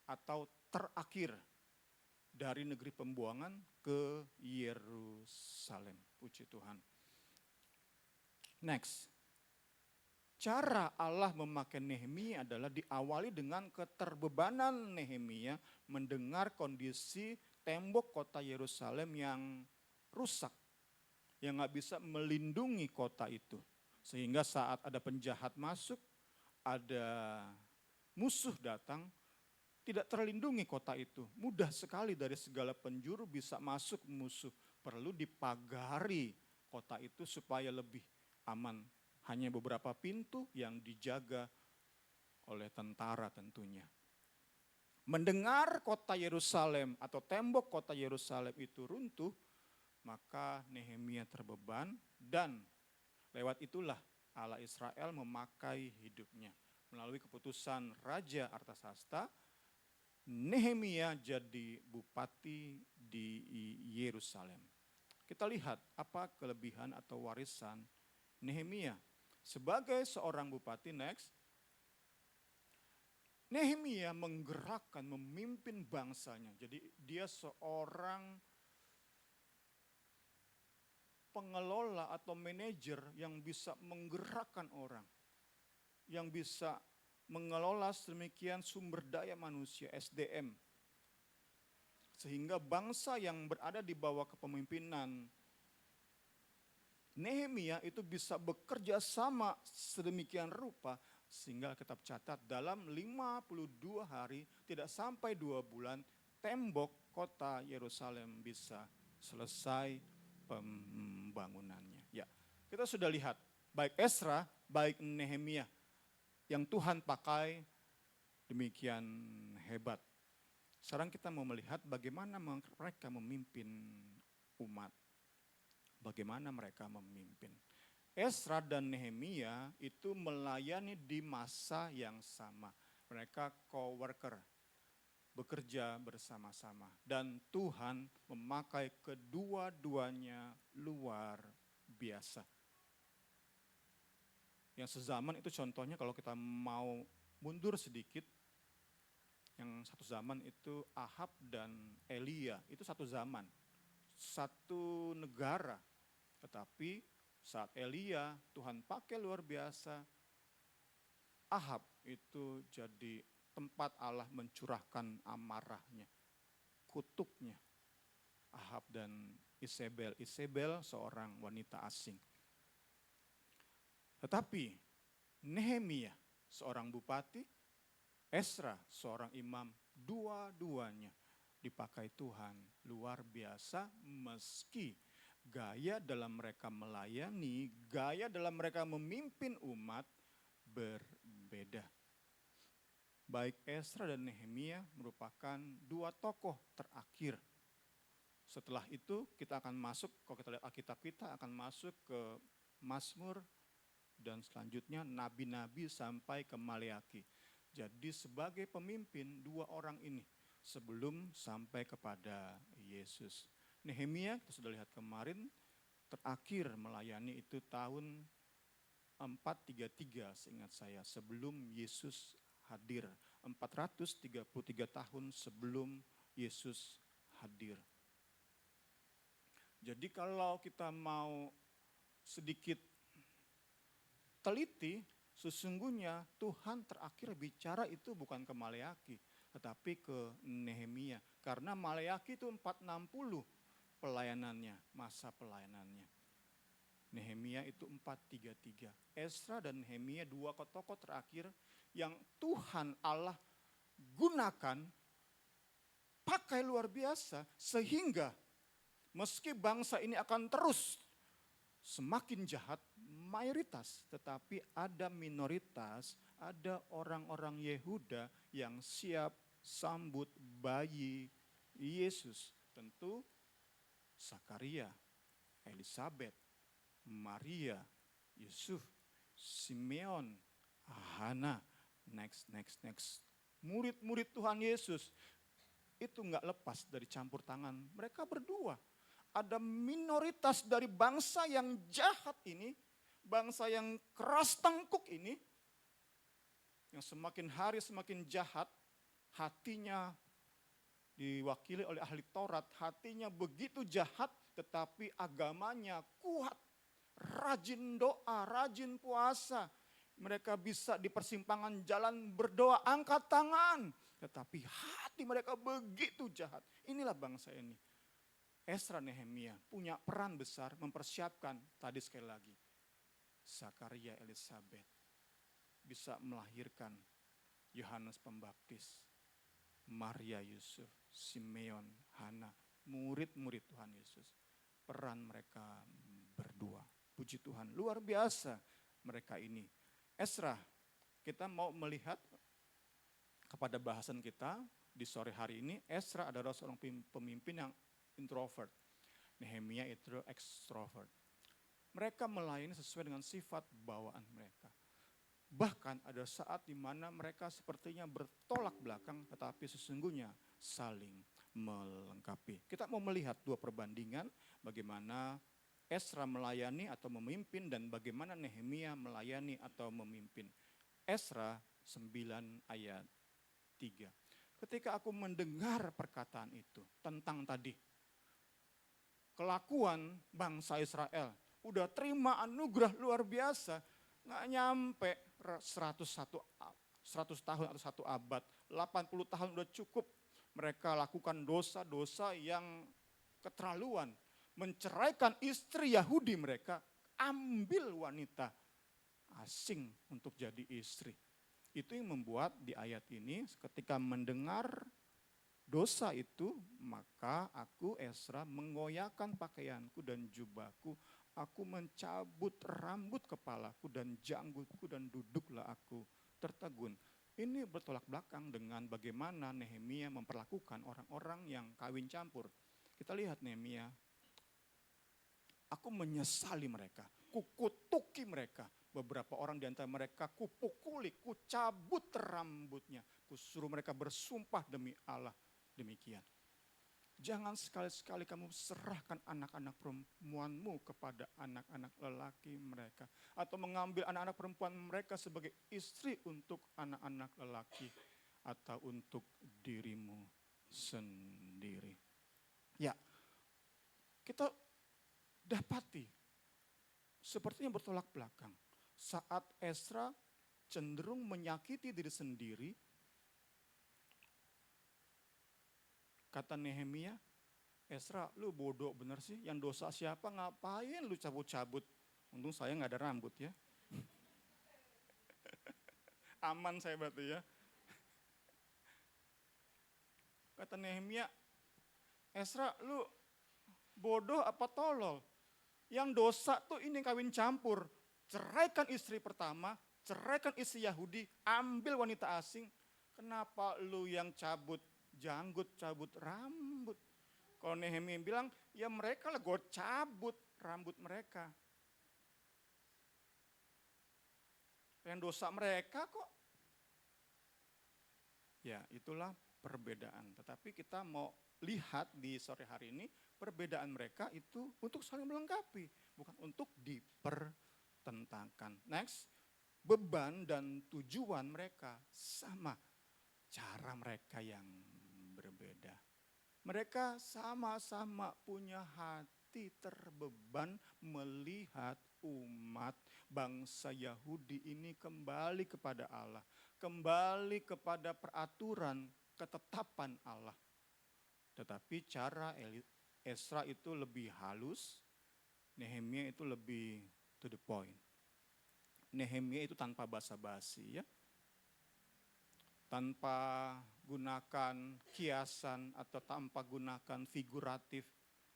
atau terakhir dari negeri pembuangan ke Yerusalem. Puji Tuhan. Next. Cara Allah memakai Nehemia adalah diawali dengan keterbebanan Nehemia mendengar kondisi tembok kota Yerusalem yang rusak, yang gak bisa melindungi kota itu. Sehingga saat ada penjahat masuk, ada musuh datang, tidak terlindungi kota itu. Mudah sekali dari segala penjuru bisa masuk musuh. Perlu dipagari kota itu supaya lebih aman. Hanya beberapa pintu yang dijaga oleh tentara tentunya. Mendengar kota Yerusalem atau tembok kota Yerusalem itu runtuh, maka Nehemia terbeban dan lewat itulah Allah Israel memakai hidupnya. Melalui keputusan Raja Artasasta, Nehemia jadi bupati di Yerusalem. Kita lihat apa kelebihan atau warisan Nehemia. Sebagai seorang bupati, next. Nehemia menggerakkan, memimpin bangsanya. Jadi dia seorang pengelola atau manajer yang bisa menggerakkan orang. Yang bisa mengelola sedemikian sumber daya manusia, SDM. Sehingga bangsa yang berada di bawah kepemimpinan Nehemia itu bisa bekerja sama sedemikian rupa. Sehingga kita catat dalam 52 hari, tidak sampai 2 bulan, tembok kota Yerusalem bisa selesai pembangunannya. Ya, kita sudah lihat Baik Ezra, baik Nehemia yang Tuhan pakai demikian hebat. Sekarang kita mau melihat bagaimana mereka memimpin umat. Bagaimana mereka memimpin. Ezra dan Nehemia itu melayani di masa yang sama. Mereka co-worker, bekerja bersama-sama. Dan Tuhan memakai kedua-duanya luar biasa. Yang sezaman itu contohnya kalau kita mau mundur sedikit, yang satu zaman itu Ahab dan Elia, itu satu zaman, satu negara. Tetapi saat Elia Tuhan pakai luar biasa, Ahab itu jadi tempat Allah mencurahkan amarahnya, kutuknya. Ahab dan Isabel. Isabel seorang wanita asing. Tetapi Nehemia seorang bupati, Ezra seorang imam, dua-duanya dipakai Tuhan luar biasa meski gaya dalam mereka melayani, gaya dalam mereka memimpin umat berbeda. Baik Ezra dan Nehemia merupakan dua tokoh terakhir. Setelah itu kita akan masuk, kalau kita lihat Alkitab kita akan masuk ke Mazmur dan selanjutnya nabi-nabi sampai ke Maleaki. Jadi sebagai pemimpin dua orang ini sebelum sampai kepada Yesus. Nehemia kita sudah lihat kemarin terakhir melayani itu tahun 433 seingat saya sebelum Yesus hadir. 433 tahun sebelum Yesus hadir. Jadi kalau kita mau sedikit teliti, sesungguhnya Tuhan terakhir bicara itu bukan ke Maleaki, tetapi ke Nehemia. Karena Maleaki itu 460 pelayanannya, masa pelayanannya. Nehemia itu 433. Ezra dan Nehemia dua tokoh terakhir yang Tuhan Allah gunakan pakai luar biasa sehingga meski bangsa ini akan terus semakin jahat, mayoritas, tetapi ada minoritas, ada orang-orang Yehuda yang siap sambut bayi Yesus. Tentu Zakaria, Elizabeth, Maria, Yusuf, Simeon, Hana, next. Murid-murid Tuhan Yesus itu enggak lepas dari campur tangan mereka berdua. Ada minoritas dari bangsa yang jahat ini, bangsa yang keras tengkuk ini, yang semakin hari semakin jahat, hatinya diwakili oleh ahli Taurat, hatinya begitu jahat tetapi agamanya kuat, rajin doa, rajin puasa. Mereka bisa di persimpangan jalan berdoa, angkat tangan, tetapi hati mereka begitu jahat. Inilah bangsa ini. Ezra Nehemia punya peran besar mempersiapkan, tadi sekali lagi, Zakaria, Elizabeth bisa melahirkan Yohanes Pembaptis, Maria, Yusuf, Simeon, Hana, murid-murid Tuhan Yesus. Peran mereka berdua, puji Tuhan, luar biasa mereka ini. Ezra, kita mau melihat kepada bahasan kita di sore hari ini. Ezra adalah seorang pemimpin yang introvert. Nehemia itu extrovert. Mereka melayani sesuai dengan sifat bawaan mereka. Bahkan ada saat di mana mereka sepertinya bertolak belakang tetapi sesungguhnya saling melengkapi. Kita mau melihat dua perbandingan bagaimana Ezra melayani atau memimpin dan bagaimana Nehemia melayani atau memimpin. Ezra 9 ayat 3. Ketika aku mendengar perkataan itu tentang tadi kelakuan bangsa Israel, udah terima anugerah luar biasa, nggak nyampe 100 tahun atau 1 abad, 80 tahun udah cukup. Mereka lakukan dosa-dosa yang keterlaluan, menceraikan istri Yahudi mereka, ambil wanita asing untuk jadi istri. Itu yang membuat di ayat ini ketika mendengar dosa itu, maka aku Ezra mengoyakkan pakaianku dan jubahku, aku mencabut rambut kepalaku dan janggutku dan duduklah aku tertegun. Ini bertolak belakang dengan bagaimana Nehemia memperlakukan orang-orang yang kawin campur. Kita lihat Nehemia, aku menyesali mereka, kukutuki mereka. Beberapa orang di antara mereka kupukuli, kucabut rambutnya, kusuruh mereka bersumpah demi Allah demikian. Jangan sekali-sekali kamu serahkan anak-anak perempuanmu kepada anak-anak lelaki mereka. Atau mengambil anak-anak perempuan mereka sebagai istri untuk anak-anak lelaki. Atau untuk dirimu sendiri. Ya, kita dapati sepertinya bertolak belakang. Saat Ezra cenderung menyakiti diri sendiri, kata Nehemia, Ezra lu bodoh bener sih, yang dosa siapa ngapain lu cabut-cabut. Untung saya gak ada rambut ya. Aman saya berarti ya. Kata Nehemia, Ezra lu bodoh apa tolol. Yang dosa tuh ini kawin campur. Ceraikan istri pertama, ceraikan istri Yahudi, ambil wanita asing. Kenapa lu yang cabut janggut, cabut rambut? Kalau Nehemia bilang, ya mereka lah gue cabut rambut mereka. Yang dosa mereka kok. Ya itulah perbedaan. Tetapi kita mau lihat di sore hari ini, perbedaan mereka itu untuk saling melengkapi. Bukan untuk dipertentangkan. Next, beban dan tujuan mereka sama. Cara mereka yang berbeda. Mereka sama-sama punya hati terbeban melihat umat bangsa Yahudi ini kembali kepada Allah. Kembali kepada peraturan, ketetapan Allah. Tetapi cara Ezra itu lebih halus, Nehemia itu lebih to the point. Nehemia itu tanpa basa-basi ya. Tanpa gunakan kiasan atau tanpa gunakan figuratif,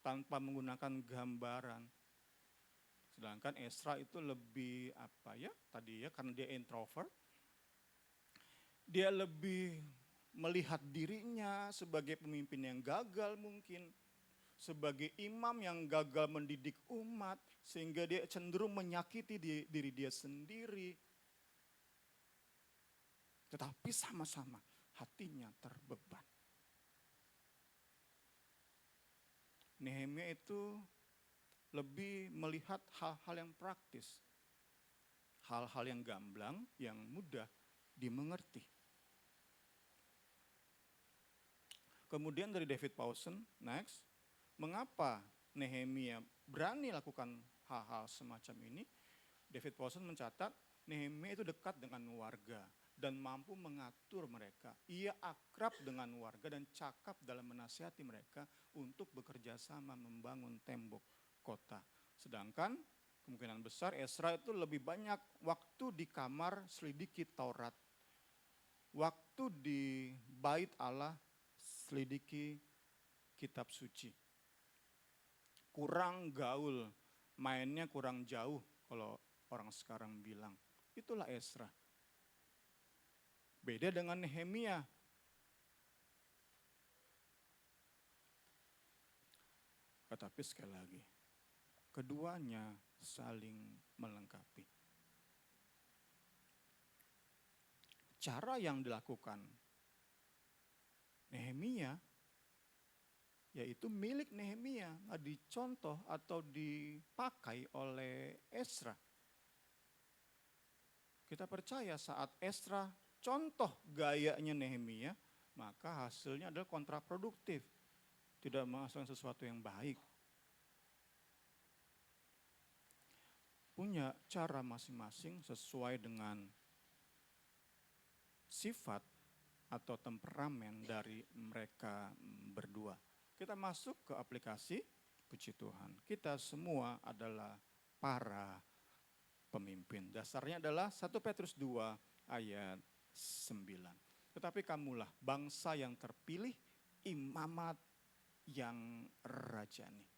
tanpa menggunakan gambaran. Sedangkan Ezra itu lebih apa ya, tadi ya karena dia introvert, dia lebih melihat dirinya sebagai pemimpin yang gagal mungkin, sebagai imam yang gagal mendidik umat, sehingga dia cenderung menyakiti diri dia sendiri. Tetapi sama-sama hatinya terbeban. Nehemia itu lebih melihat hal-hal yang praktis. Hal-hal yang gamblang, yang mudah dimengerti. Kemudian dari David Powson, next, mengapa Nehemia berani lakukan hal-hal semacam ini? David Powson mencatat, Nehemia itu dekat dengan warga dan mampu mengatur mereka. Ia akrab dengan warga dan cakap dalam menasihati mereka untuk bekerja sama membangun tembok kota. Sedangkan kemungkinan besar Ezra itu lebih banyak waktu di kamar selidiki Taurat. Waktu di bait Allah selidiki kitab suci. Kurang gaul, mainnya kurang jauh kalau orang sekarang bilang. Itulah Ezra. Beda dengan Nehemia. Tetapi sekali lagi, keduanya saling melengkapi. Cara yang dilakukan Nehemia, yaitu milik Nehemia, nggak dicontoh atau dipakai oleh Ezra. Kita percaya saat Ezra contoh gayanya Nehemia, maka hasilnya adalah kontraproduktif. Tidak menghasilkan sesuatu yang baik. Punya cara masing-masing sesuai dengan sifat atau temperamen dari mereka berdua. Kita masuk ke aplikasi, puji Tuhan. Kita semua adalah para pemimpin. Dasarnya adalah 1 Petrus 2 ayat 9. Tetapi kamulah bangsa yang terpilih, imamat yang rajani.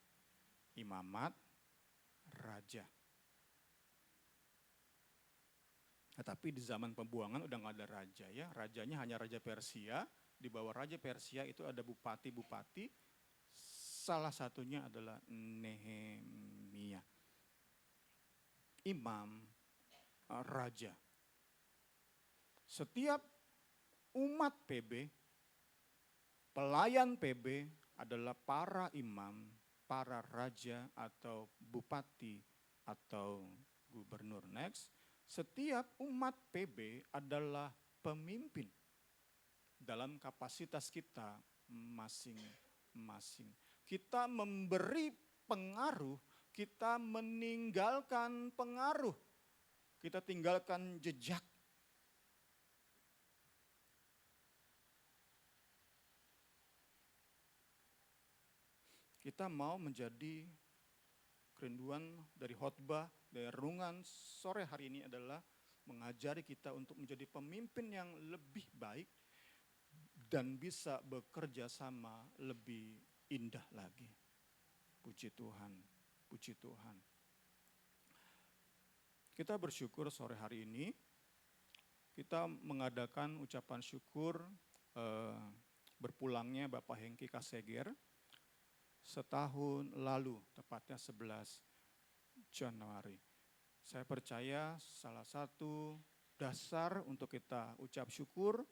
Imamat raja. Tetapi di zaman pembuangan udah nggak ada raja ya. Rajanya hanya Raja Persia. Di bawah Raja Persia itu ada bupati-bupati. Salah satunya adalah Nehemia. Imam, raja. Setiap umat PB, pelayan PB adalah para imam, para raja atau bupati atau gubernur. Next, setiap umat PB adalah pemimpin dalam kapasitas kita masing-masing. Kita memberi pengaruh, kita meninggalkan pengaruh, kita tinggalkan jejak. Kita mau menjadi kerinduan dari khotbah, dari renungan sore hari ini adalah mengajari kita untuk menjadi pemimpin yang lebih baik dan bisa bekerja sama lebih indah lagi. Puji Tuhan, puji Tuhan. Kita bersyukur sore hari ini, kita mengadakan ucapan syukur berpulangnya Bapak Hengki Kaseger setahun lalu, tepatnya 11 Januari. Saya percaya salah satu dasar untuk kita ucap syukur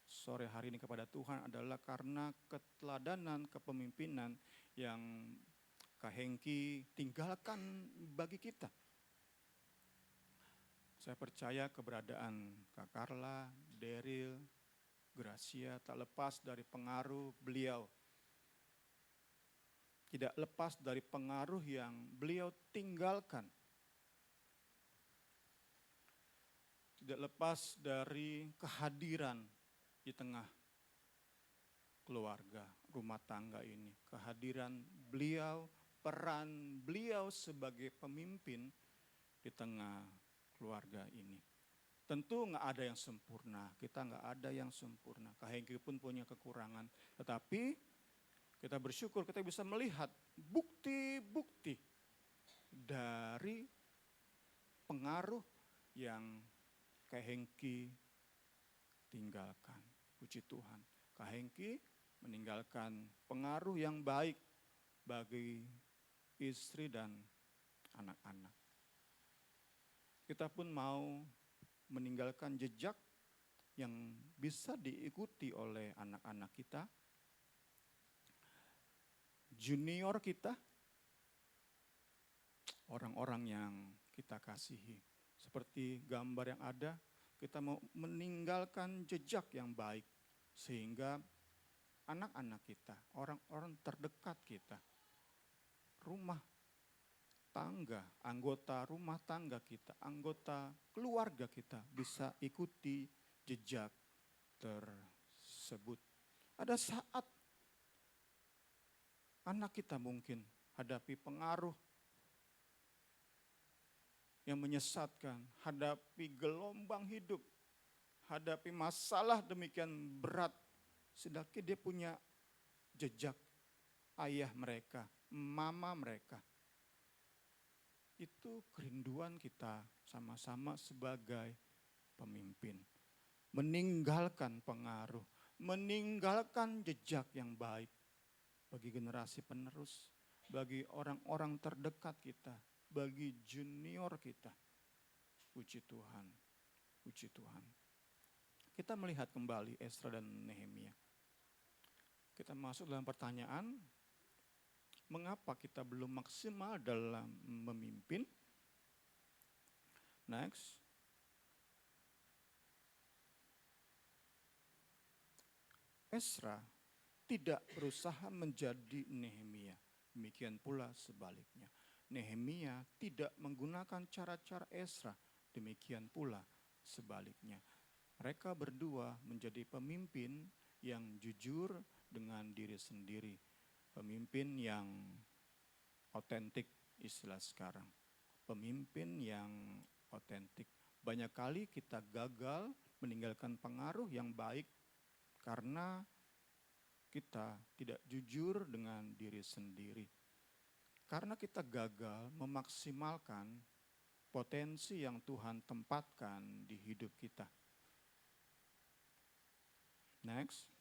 sore hari ini kepada Tuhan adalah karena keteladanan kepemimpinan yang Kak Hengki tinggalkan bagi kita. Saya percaya keberadaan Kak Carla, Daryl, Gracia tak lepas dari pengaruh beliau. Tidak lepas dari pengaruh yang beliau tinggalkan. Tidak lepas dari kehadiran di tengah keluarga, rumah tangga ini. Kehadiran beliau, peran beliau sebagai pemimpin di tengah keluarga ini. Tentu nggak ada yang sempurna, kita nggak ada yang sempurna. Kak Hengki pun punya kekurangan, tetapi kita bersyukur kita bisa melihat bukti-bukti dari pengaruh yang Kak Hengki tinggalkan. Puji Tuhan, Kak Hengki meninggalkan pengaruh yang baik bagi istri dan anak-anak. Kita pun mau meninggalkan jejak yang bisa diikuti oleh anak-anak kita, junior kita, orang-orang yang kita kasihi. Seperti gambar yang ada, kita mau meninggalkan jejak yang baik sehingga anak-anak kita, orang-orang terdekat kita, rumah tangga, anggota rumah tangga kita, anggota keluarga kita bisa ikuti jejak tersebut. Ada saat anak kita mungkin hadapi pengaruh yang menyesatkan, hadapi gelombang hidup, hadapi masalah demikian berat, sedangkan dia punya jejak ayah mereka, mama mereka. Itu kerinduan kita sama-sama sebagai pemimpin. Meninggalkan pengaruh, meninggalkan jejak yang baik bagi generasi penerus, bagi orang-orang terdekat kita, bagi junior kita. Puji Tuhan, puji Tuhan. Kita melihat kembali Esra dan Nehemia. Kita masuk dalam pertanyaan, mengapa kita belum maksimal dalam memimpin? Next. Esra tidak berusaha menjadi Nehemia. Demikian pula sebaliknya. Nehemia tidak menggunakan cara-cara Esra. Demikian pula sebaliknya. Mereka berdua menjadi pemimpin yang jujur dengan diri sendiri. Pemimpin yang otentik istilah sekarang. Pemimpin yang otentik. Banyak kali kita gagal meninggalkan pengaruh yang baik karena kita tidak jujur dengan diri sendiri. Karena kita gagal memaksimalkan potensi yang Tuhan tempatkan di hidup kita. Next,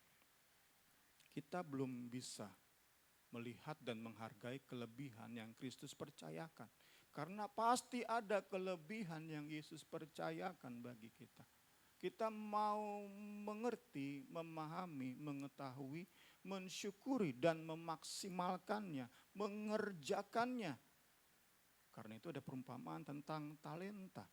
kita belum bisa melihat dan menghargai kelebihan yang Kristus percayakan. Karena pasti ada kelebihan yang Yesus percayakan bagi kita. Kita mau mengerti, memahami, mengetahui, mensyukuri dan memaksimalkannya, mengerjakannya. Karena itu ada perumpamaan tentang talenta.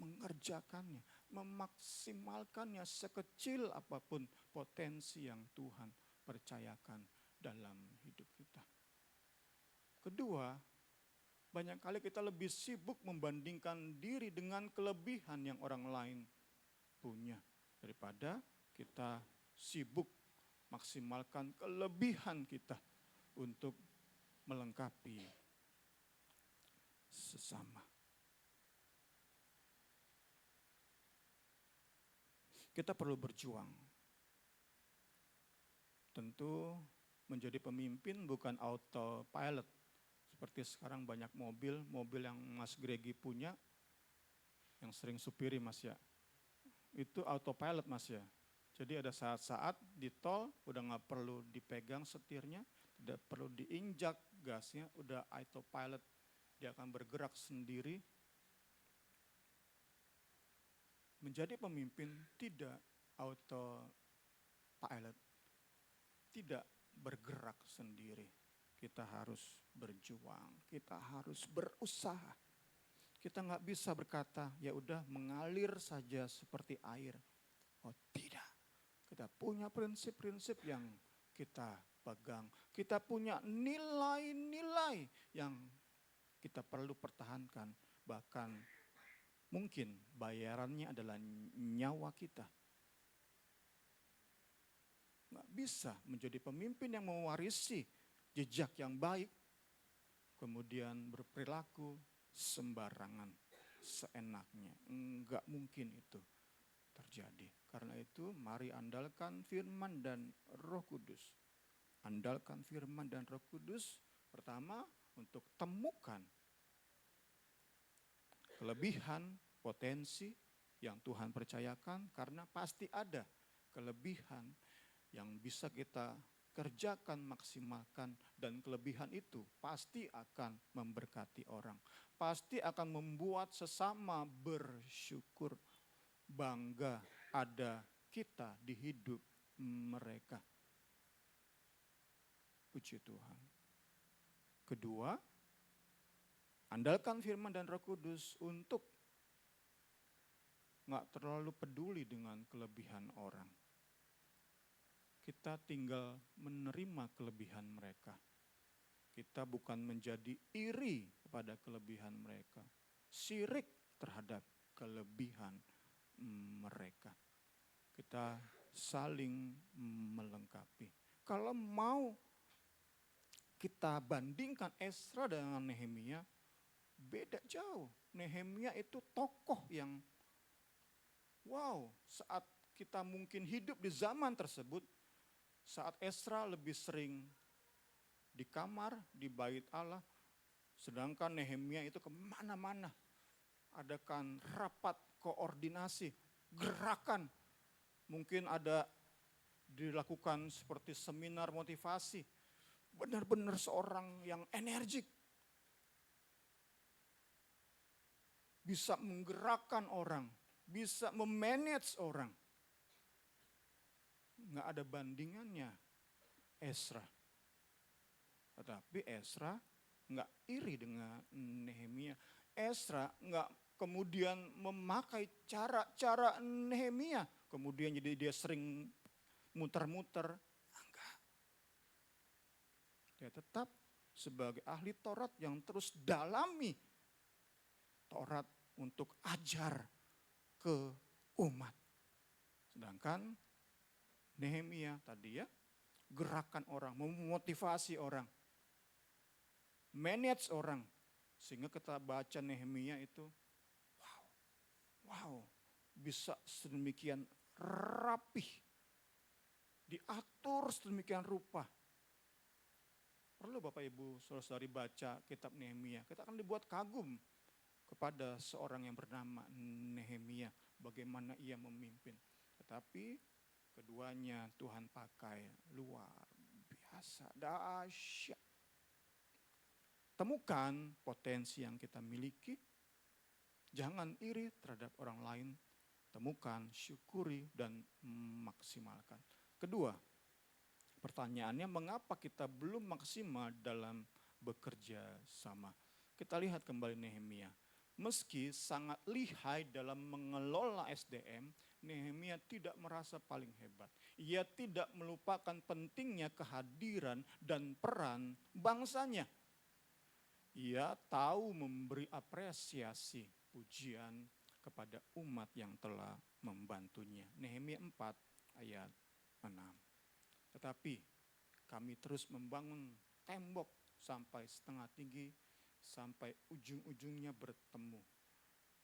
Mengerjakannya, memaksimalkannya sekecil apapun potensi yang Tuhan percayakan dalam hidup kita. Kedua, banyak kita lebih sibuk membandingkan diri dengan kelebihan yang orang lain punya daripada kita sibuk maksimalkan kelebihan kita untuk melengkapi sesama. Kita perlu berjuang. Tentu menjadi pemimpin bukan autopilot. Seperti sekarang banyak mobil yang Mas Gregi punya, yang sering supiri Mas ya. Itu autopilot Mas ya. Jadi ada saat-saat di tol udah gak perlu dipegang setirnya, tidak perlu diinjak gasnya, udah autopilot. Dia akan bergerak sendiri. Menjadi pemimpin tidak autopilot, tidak bergerak sendiri. Kita harus berjuang, kita harus berusaha. Kita nggak bisa berkata, ya udah mengalir saja seperti air. Oh tidak, kita punya prinsip-prinsip yang kita pegang. Kita punya nilai-nilai yang kita perlu pertahankan. Bahkan mungkin bayarannya adalah nyawa kita. Nggak bisa menjadi pemimpin yang mewarisi jejak yang baik, kemudian berperilaku sembarangan, seenaknya. Enggak mungkin itu terjadi. Karena itu mari andalkan firman dan Roh Kudus. Andalkan firman dan Roh Kudus pertama untuk temukan kelebihan, potensi yang Tuhan percayakan, karena pasti ada kelebihan yang bisa kita kerjakan, maksimalkan, dan kelebihan itu pasti akan memberkati orang. Pasti akan membuat sesama bersyukur, bangga ada kita di hidup mereka. Puji Tuhan. Kedua, andalkan firman dan Roh Kudus untuk gak terlalu peduli dengan kelebihan orang. Kita tinggal menerima kelebihan mereka. Kita bukan menjadi iri kepada kelebihan mereka. Syirik terhadap kelebihan mereka. Kita saling melengkapi. Kalau mau kita bandingkan Ezra dengan Nehemia, beda jauh. Nehemia itu tokoh yang saat kita mungkin hidup di zaman tersebut, saat Ezra lebih sering di kamar, di bait Allah, sedangkan Nehemia itu kemana-mana. Adakan rapat koordinasi, gerakan. Mungkin ada dilakukan seperti seminar motivasi. Benar-benar seorang yang energik. Bisa menggerakkan orang, bisa memanage orang. Nggak ada bandingannya Ezra. Tetapi Ezra nggak iri dengan Nehemia. Ezra nggak kemudian memakai cara-cara Nehemia. Kemudian jadi dia sering muter-muter. Enggak. Dia tetap sebagai ahli Taurat yang terus dalami Taurat untuk ajar ke umat. Sedangkan Nehemia tadi ya, gerakan orang, memotivasi orang, manage orang. Sehingga kita baca Nehemia itu, wow, bisa sedemikian rapih, diatur sedemikian rupa. Perlu Bapak Ibu saudara-saudari baca kitab Nehemia, kita akan dibuat kagum kepada seorang yang bernama Nehemia, bagaimana ia memimpin. Tetapi keduanya Tuhan pakai luar biasa, dahsyat. Temukan potensi yang kita miliki, jangan iri terhadap orang lain, temukan, syukuri, dan maksimalkan. Kedua, pertanyaannya mengapa kita belum maksimal dalam bekerja sama? Kita lihat kembali Nehemia. Meski sangat lihai dalam mengelola SDM, Nehemia tidak merasa paling hebat. Ia tidak melupakan pentingnya kehadiran dan peran bangsanya. Ia tahu memberi apresiasi, pujian kepada umat yang telah membantunya. Nehemia 4 ayat 6. Tetapi kami terus membangun tembok sampai setengah tinggi, sampai ujung-ujungnya bertemu.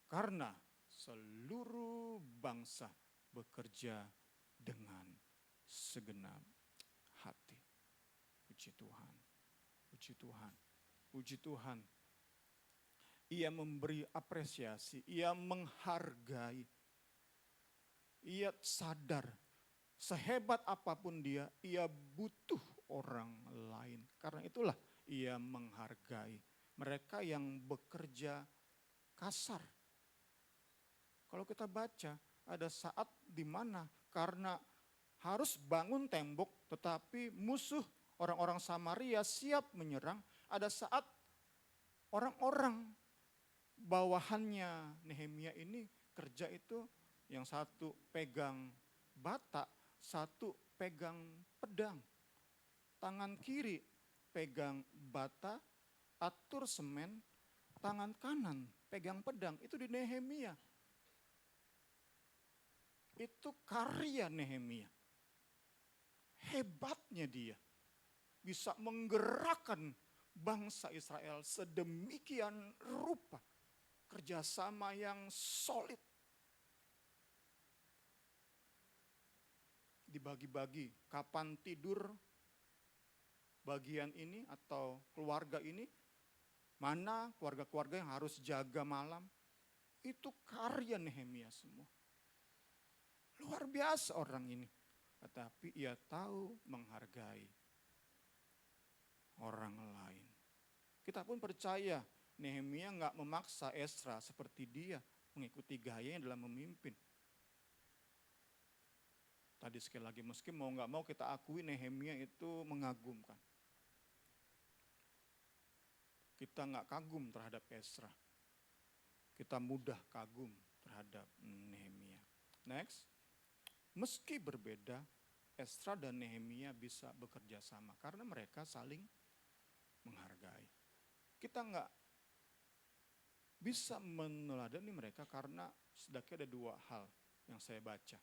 Karena seluruh bangsa bekerja dengan segenap hati. Puji Tuhan, puji Tuhan, puji Tuhan. Ia memberi apresiasi, ia menghargai, ia sadar sehebat apapun dia, ia butuh orang lain. Karena itulah ia menghargai mereka yang bekerja kasar. Kalau kita baca, ada saat di mana karena harus bangun tembok, tetapi musuh orang-orang Samaria siap menyerang. Ada saat orang-orang bawahannya Nehemia ini kerja itu, yang satu pegang bata, satu pegang pedang. Tangan kiri pegang bata, atur semen, tangan kanan pegang pedang. Itu di Nehemia. Itu karya Nehemia. Hebatnya dia bisa menggerakkan bangsa Israel sedemikian rupa. Kerjasama yang solid. Dibagi-bagi kapan tidur bagian ini atau keluarga ini, mana keluarga-keluarga yang harus jaga malam. Itu karya Nehemia semua. Luar biasa orang ini. Tetapi ia tahu menghargai orang lain. Kita pun percaya Nehemia enggak memaksa Esra seperti dia mengikuti gayanya dalam memimpin. Tadi sekali lagi, meski mau enggak mau kita akui Nehemia itu mengagumkan. Kita enggak kagum terhadap Esra. Kita mudah kagum terhadap Nehemia. Next. Meski berbeda, Esra dan Nehemia bisa bekerja sama karena mereka saling menghargai. Kita enggak bisa meneladani mereka karena setidaknya ada dua hal yang saya baca.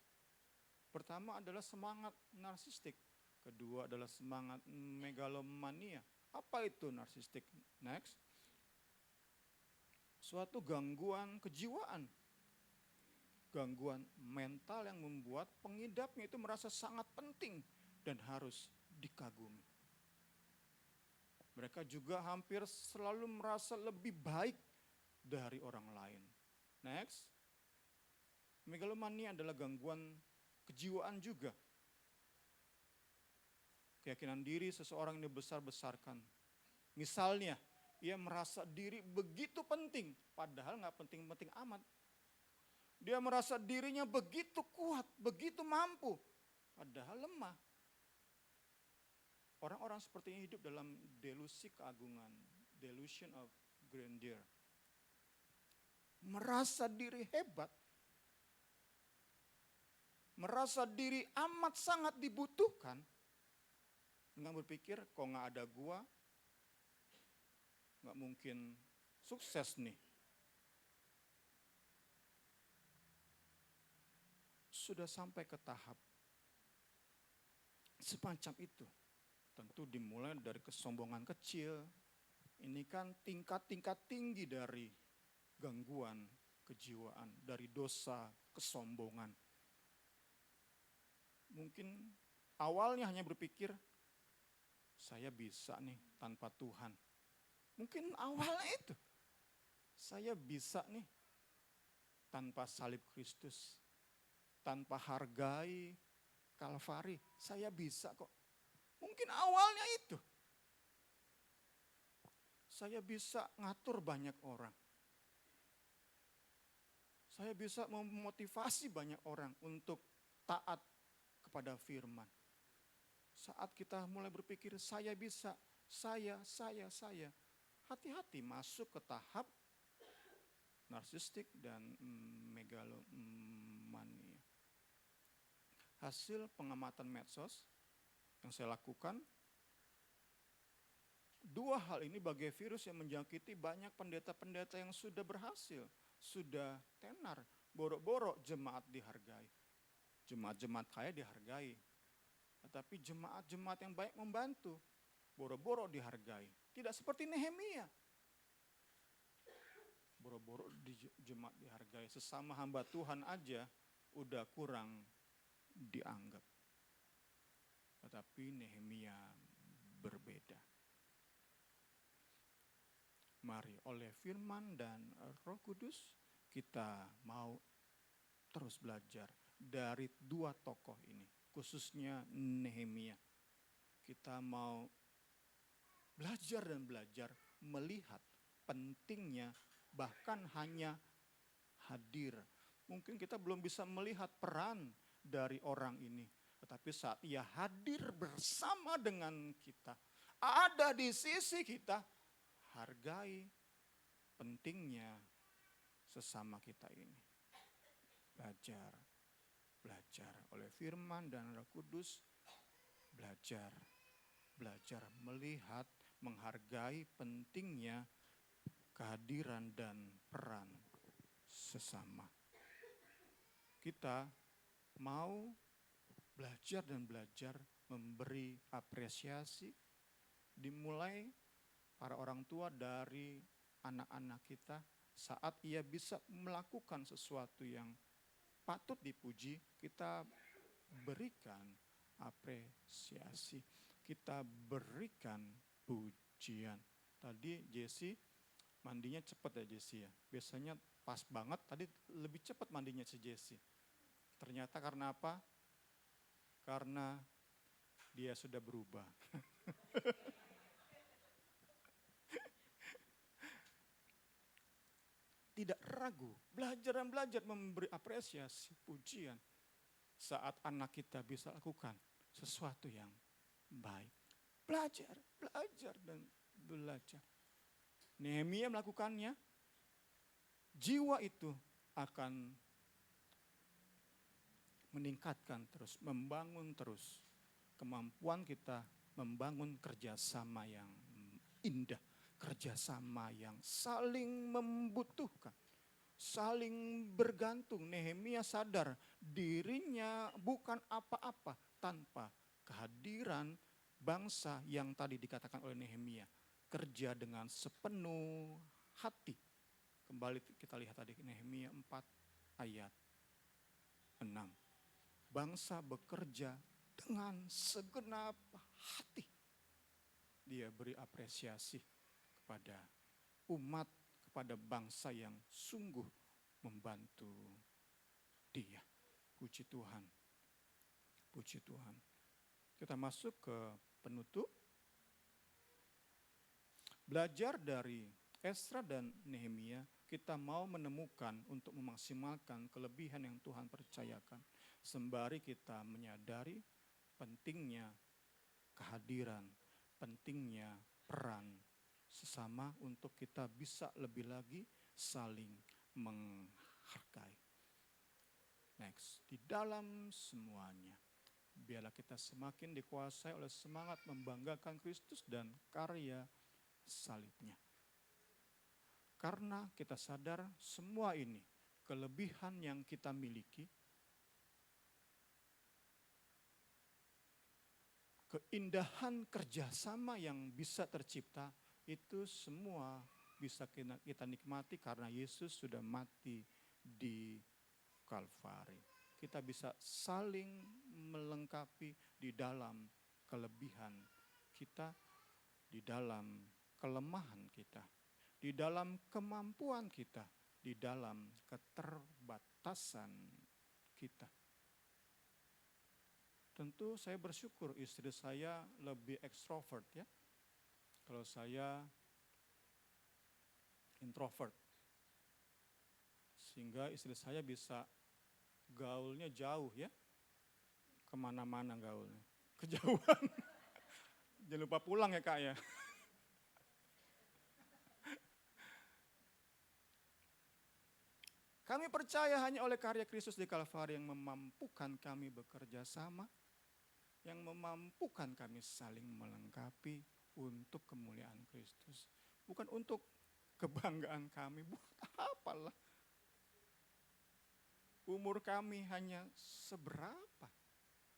Pertama adalah semangat narsistik. Kedua adalah semangat megalomania. Apa itu narsistik? Next. Suatu gangguan kejiwaan. Gangguan mental yang membuat pengidapnya itu merasa sangat penting dan harus dikagumi. Mereka juga hampir selalu merasa lebih baik dari orang lain. Next. Megalomania adalah gangguan kejiwaan juga. Keyakinan diri seseorang yang dibesar-besarkan. Misalnya, ia merasa diri begitu penting, padahal nggak penting-penting amat. Dia merasa dirinya begitu kuat, begitu mampu, padahal lemah. Orang-orang seperti ini hidup dalam delusi keagungan, delusion of grandeur. Merasa diri hebat, merasa diri amat sangat dibutuhkan, dengan berpikir, kok nggak ada gua, nggak mungkin sukses nih. Sudah sampai ke tahap semacam itu. Tentu dimulai dari kesombongan kecil. Ini kan tingkat-tingkat tinggi dari gangguan kejiwaan, dari dosa kesombongan. Mungkin awalnya hanya berpikir, saya bisa nih tanpa Tuhan. Mungkin awalnya itu. Saya bisa nih tanpa salib Kristus, tanpa hargai Kalvari, saya bisa kok. Mungkin awalnya itu. Saya bisa ngatur banyak orang. Saya bisa memotivasi banyak orang untuk taat kepada firman. Saat kita mulai berpikir saya bisa, saya. Hati-hati masuk ke tahap narsistik dan megalomania. Hasil pengamatan medsos yang saya lakukan, dua hal ini bagai virus yang menjangkiti banyak pendeta-pendeta yang sudah berhasil, sudah tenar, boro-boro jemaat dihargai. Jemaat-jemaat kaya dihargai, tetapi jemaat-jemaat yang baik membantu, boro-boro dihargai. Tidak seperti Nehemia. Boro-boro di jemaat dihargai, sesama hamba Tuhan aja udah kurang dianggap. Tetapi Nehemia berbeda. Mari oleh firman dan Roh Kudus kita mau terus belajar dari dua tokoh ini, khususnya Nehemia. Kita mau belajar dan belajar melihat pentingnya bahkan hanya hadir. Mungkin kita belum bisa melihat peran dari orang ini, tetapi saat ia hadir bersama dengan kita, ada di sisi kita, hargai pentingnya sesama kita ini. Belajar oleh firman dan Roh Kudus, belajar melihat, menghargai pentingnya kehadiran dan peran sesama. Kita mau belajar memberi apresiasi, dimulai para orang tua dari anak-anak kita saat ia bisa melakukan sesuatu yang patut dipuji, kita berikan apresiasi, kita berikan pujian. Tadi Jesse mandinya cepat ya Jesse ya. Biasanya pas banget, tadi lebih cepat mandinya si Jesse. Ternyata karena apa? Karena dia sudah berubah. Tidak ragu, belajar memberi apresiasi, pujian. Saat anak kita bisa lakukan sesuatu yang baik. Belajar dan belajar. Nehemia melakukannya, jiwa itu akan meningkatkan terus, membangun terus kemampuan kita membangun kerjasama yang indah, kerjasama yang saling membutuhkan, saling bergantung. Nehemia sadar dirinya bukan apa-apa tanpa kehadiran bangsa yang tadi dikatakan oleh Nehemia. Kerja dengan sepenuh hati. Kembali kita lihat tadi Nehemia 4 ayat 6. Bangsa bekerja dengan segenap hati. Dia beri apresiasi kepada umat, kepada bangsa yang sungguh membantu dia. Puji Tuhan. Puji Tuhan. Kita masuk ke penutup. Belajar dari Esra dan Nehemia, kita mau menemukan untuk memaksimalkan kelebihan yang Tuhan percayakan. Sembari kita menyadari pentingnya kehadiran, pentingnya peran sesama untuk kita bisa lebih lagi saling menghargai. Next, di dalam semuanya, biarlah kita semakin dikuasai oleh semangat membanggakan Kristus dan karya salibnya. Karena kita sadar semua ini, kelebihan yang kita miliki, keindahan kerjasama yang bisa tercipta, itu semua bisa kita nikmati karena Yesus sudah mati di Kalvari. Kita bisa saling melengkapi di dalam kelebihan kita, di dalam kelemahan kita, di dalam kemampuan kita, di dalam keterbatasan kita. Tentu saya bersyukur istri saya lebih ekstrovert ya. Kalau saya introvert. Sehingga istri saya bisa gaulnya jauh ya. Kemana-mana gaulnya. Kejauhan. Jangan lupa pulang ya Kak ya. Kami percaya hanya oleh karya Kristus di Kalvari yang memampukan kami bekerja sama, yang memampukan kami saling melengkapi untuk kemuliaan Kristus. Bukan untuk kebanggaan kami, buat apalah. Umur kami hanya seberapa,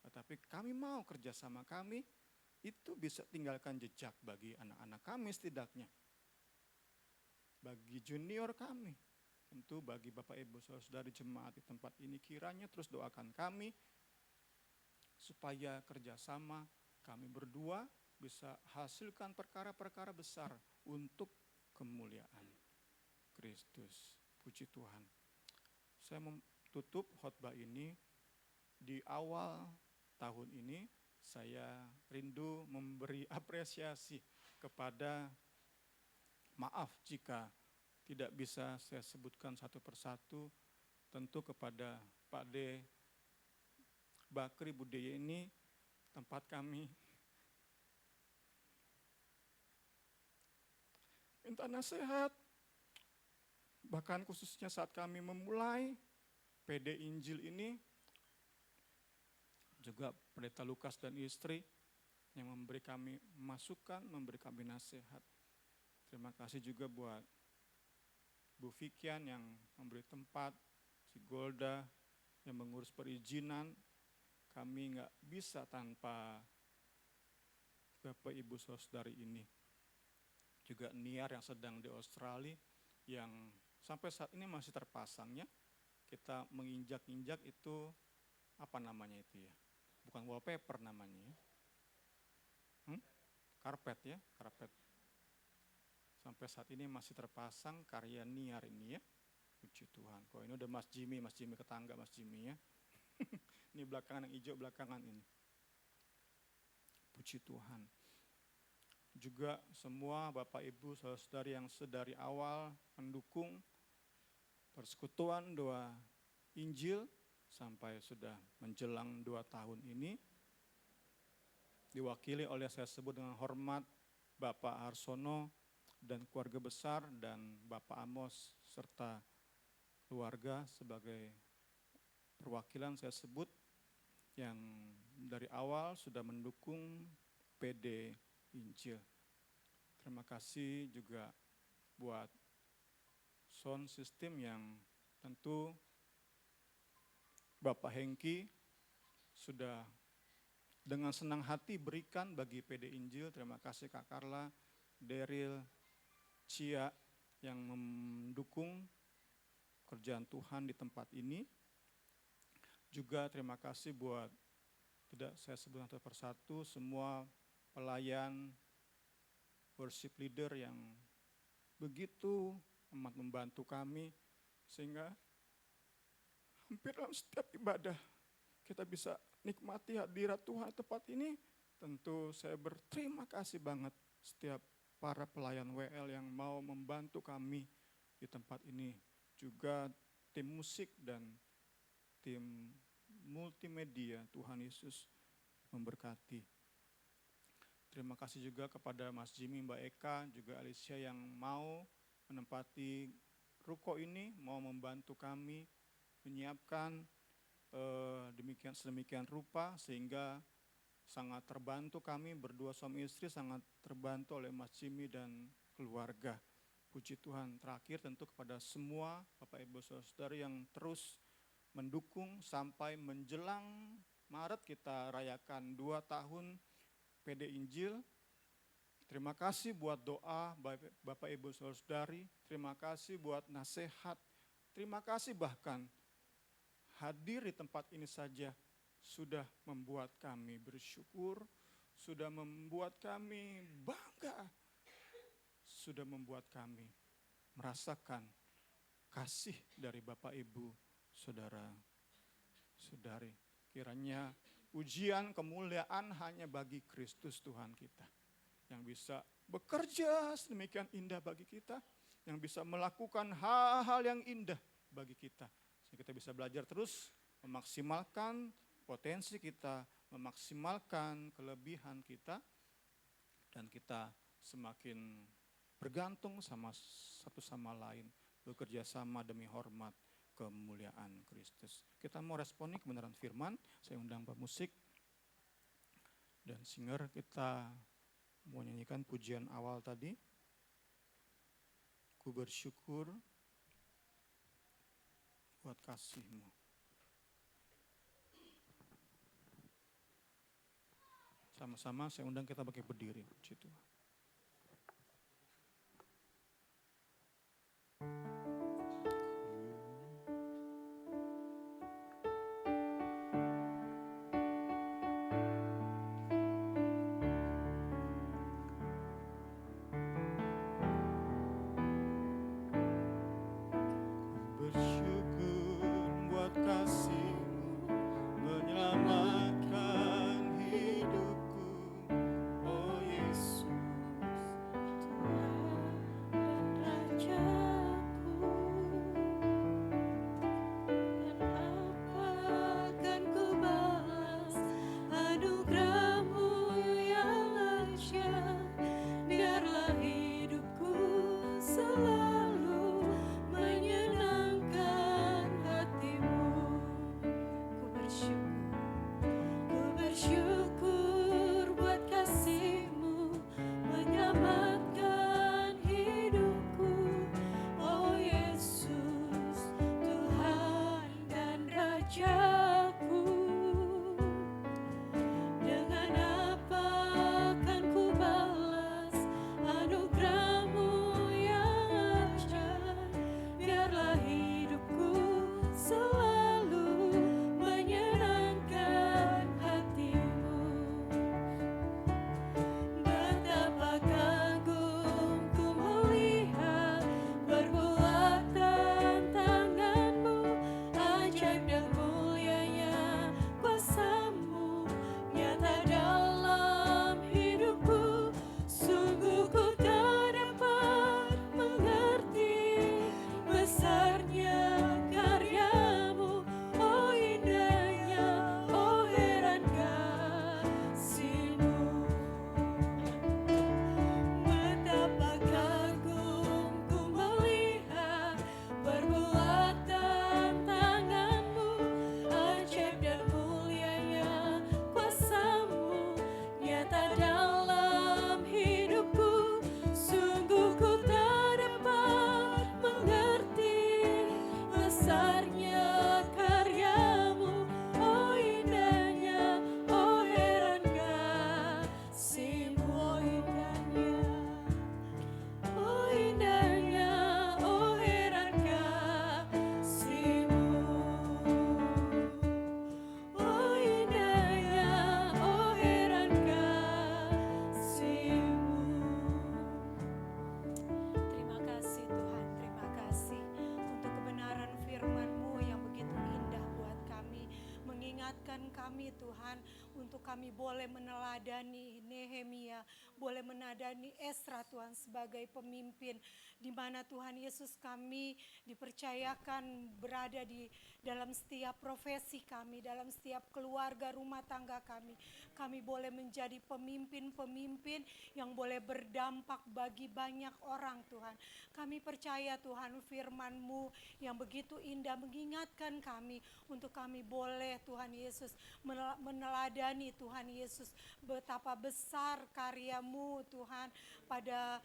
tetapi kami mau kerjasama kami, itu bisa tinggalkan jejak bagi anak-anak kami setidaknya. Bagi junior kami, tentu bagi Bapak Ibu Saudara jemaat di tempat ini, kiranya terus doakan kami, supaya kerjasama kami berdua bisa hasilkan perkara-perkara besar untuk kemuliaan Kristus. Puji Tuhan. Saya tutup khotbah ini di awal tahun ini. Saya rindu memberi apresiasi kepada, maaf jika tidak bisa saya sebutkan satu persatu, tentu kepada Pak D. Bakri Budaya ini, tempat kami minta nasihat, bahkan khususnya saat kami memulai PD Injil ini, juga Pendeta Lukas dan istri yang memberi kami masukan, memberi kami nasihat. Terima kasih juga buat Bu Fikian yang memberi tempat, si Golda yang mengurus perizinan. Kami nggak bisa tanpa Bapak Ibu Saudari ini. Juga Niar yang sedang di Australia, yang sampai saat ini masih terpasangnya. Kita menginjak-injak itu, apa namanya itu ya? Bukan wallpaper namanya ya. Karpet ya, karpet. Sampai saat ini masih terpasang karya Niar ini ya. Puji Tuhan. Kok ini udah Mas Jimmy ketangga Mas Jimmy ya. Ini belakangan yang hijau belakangan ini. Puji Tuhan. Juga semua Bapak Ibu Saudara yang sedari awal mendukung persekutuan doa Injil sampai sudah menjelang 2 tahun ini. Diwakili oleh, saya sebut dengan hormat, Bapak Arsono dan keluarga besar, dan Bapak Amos serta keluarga sebagai perwakilan saya sebut, yang dari awal sudah mendukung PD Injil. Terima kasih juga buat sound system yang tentu Bapak Hengki sudah dengan senang hati berikan bagi PD Injil. Terima kasih Kak Carla, Daryl, Cia yang mendukung kerjaan Tuhan di tempat ini. Juga terima kasih buat, tidak saya sebutkan satu persatu, semua pelayan, worship leader yang begitu amat membantu kami, sehingga hampir dalam setiap ibadah kita bisa nikmati hadirat Tuhan di tempat ini. Tentu saya berterima kasih banget setiap para pelayan WL yang mau membantu kami di tempat ini. Juga tim musik dan tim multimedia, Tuhan Yesus memberkati. Terima kasih juga kepada Mas Jimmy, Mbak Eka, juga Alicia yang mau menempati ruko ini, mau membantu kami menyiapkan sedemikian rupa, sehingga sangat terbantu kami berdua suami istri, sangat terbantu oleh Mas Jimmy dan keluarga. Puji Tuhan. Terakhir tentu kepada semua Bapak Ibu Saudara yang terus mendukung sampai menjelang Maret kita rayakan 2 tahun PD Injil. Terima kasih buat doa Bapak Ibu Saudari, terima kasih buat nasihat, terima kasih bahkan hadir di tempat ini saja sudah membuat kami bersyukur, sudah membuat kami bangga, sudah membuat kami merasakan kasih dari Bapak Ibu, saudara-saudari. Kiranya pujian kemuliaan hanya bagi Kristus Tuhan kita, yang bisa bekerja sedemikian indah bagi kita, yang bisa melakukan hal-hal yang indah bagi kita. Sehingga kita bisa belajar terus memaksimalkan potensi kita, memaksimalkan kelebihan kita, dan kita semakin bergantung sama satu sama lain, bekerja sama demi hormat kemuliaan Kristus. Kita mau responi kebenaran firman. Saya undang pemusik dan singer, kita mau nyanyikan pujian awal tadi. Ku bersyukur buat kasih-Mu. Sama-sama saya undang kita pakai berdiri. Puji Tuhan. Kami Tuhan, untuk kami boleh meneladani Nehemia, boleh meneladani Esra Tuhan sebagai pemimpin, di mana Tuhan Yesus kami dipercayakan berada di dalam setiap profesi kami, dalam setiap keluarga rumah tangga kami. Kami boleh menjadi pemimpin-pemimpin yang boleh berdampak bagi banyak orang Tuhan. Kami percaya Tuhan firman-Mu yang begitu indah mengingatkan kami untuk kami boleh Tuhan Yesus meneladani Tuhan Yesus betapa besar karya-Mu Tuhan pada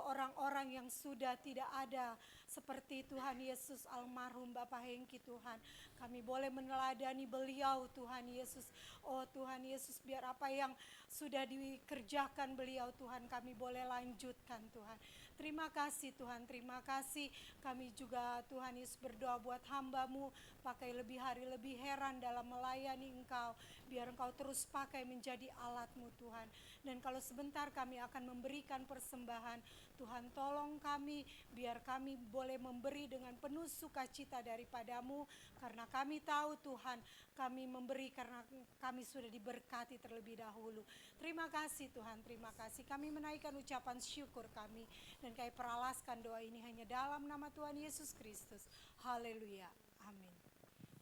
orang-orang yang sudah tidak ada seperti Tuhan Yesus almarhum Bapak Hengki Tuhan. Kami boleh meneladani beliau Tuhan Yesus. Oh Tuhan Yesus, biar apa yang sudah dikerjakan beliau Tuhan kami boleh lanjutkan Tuhan. Terima kasih Tuhan, terima kasih. Kami juga Tuhan Yesus berdoa buat hamba-Mu, pakai lebih hari lebih heran dalam melayani Engkau. Biar Engkau terus pakai menjadi alat-Mu Tuhan. Dan kalau sebentar kami akan memberikan persembahan, Tuhan tolong kami, biar kami boleh memberi dengan penuh sukacita daripada-Mu. Karena kami tahu Tuhan, kami memberi karena kami sudah diberkati terlebih dahulu. Terima kasih Tuhan, terima kasih. Kami menaikkan ucapan syukur kami. Dan kami peralaskan doa ini hanya dalam nama Tuhan Yesus Kristus. Haleluya, amin.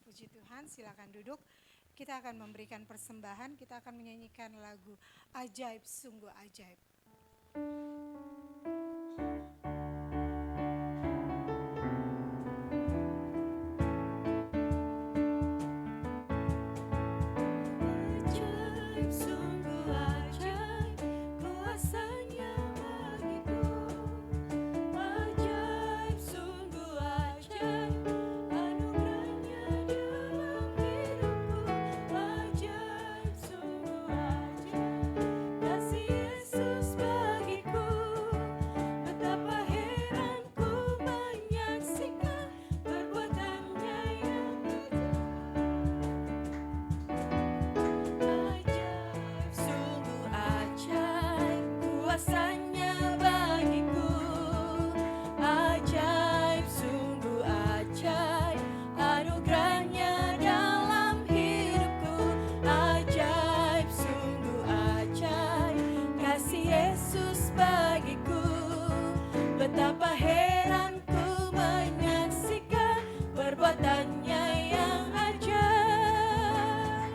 Puji Tuhan, silakan duduk. Kita akan memberikan persembahan, kita akan menyanyikan lagu Ajaib, Sungguh Ajaib. Betapa heran ku menyaksikan perbuatannya yang ajaib.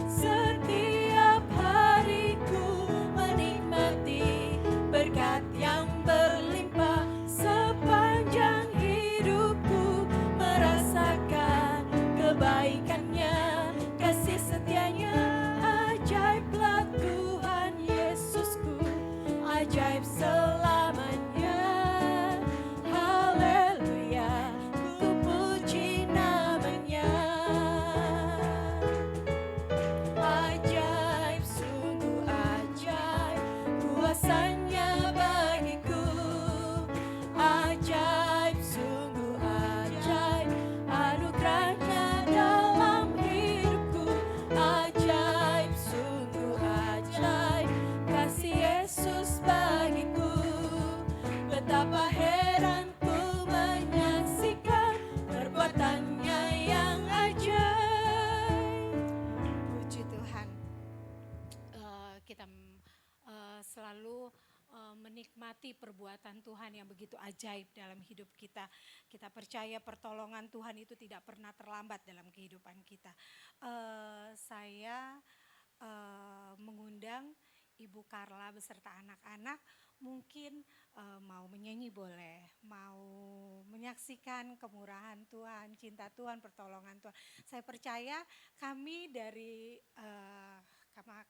Setiap hari ku menikmati berkat yang berlimpah. Sepanjang hidupku merasakan kebaikannya, kasih setianya. Ajaiblah Tuhan Yesusku, ajaib selamanya. Betapa heran ku menyaksikan perbuatannya yang ajaib. Puji Tuhan. Kita selalu menikmati perbuatan Tuhan yang begitu ajaib dalam hidup kita. Kita percaya pertolongan Tuhan itu tidak pernah terlambat dalam kehidupan kita. Saya mengundang Ibu Carla beserta anak-anak, mungkin mau menyanyi boleh, mau menyaksikan kemurahan Tuhan, cinta Tuhan, pertolongan Tuhan. Saya percaya kami dari,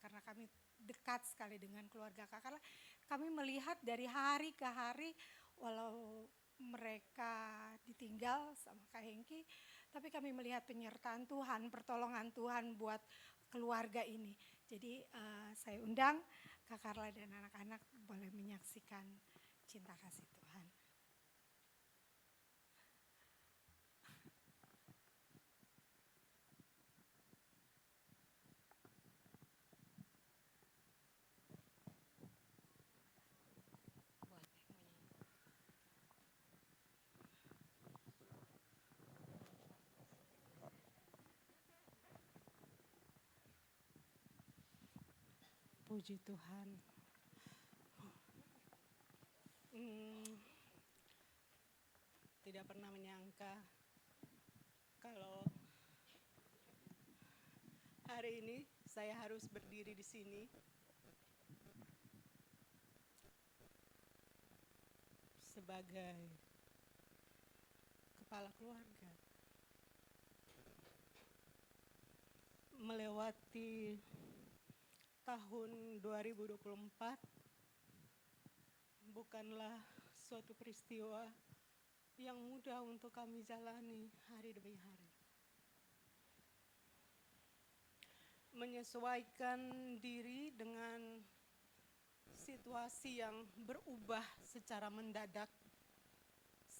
karena kami dekat sekali dengan keluarga Kak Carla, kami melihat dari hari ke hari, walau mereka ditinggal sama Kak Hengki, tapi kami melihat penyertaan Tuhan, pertolongan Tuhan buat keluarga ini. Jadi saya undang Kak Carla dan anak-anak boleh menyaksikan cinta kasih Tuhan. Puji Tuhan. Tidak pernah menyangka kalau hari ini saya harus berdiri di sini sebagai kepala keluarga, melewati tahun 2024 bukanlah suatu peristiwa yang mudah untuk kami jalani hari demi hari. Menyesuaikan diri dengan situasi yang berubah secara mendadak,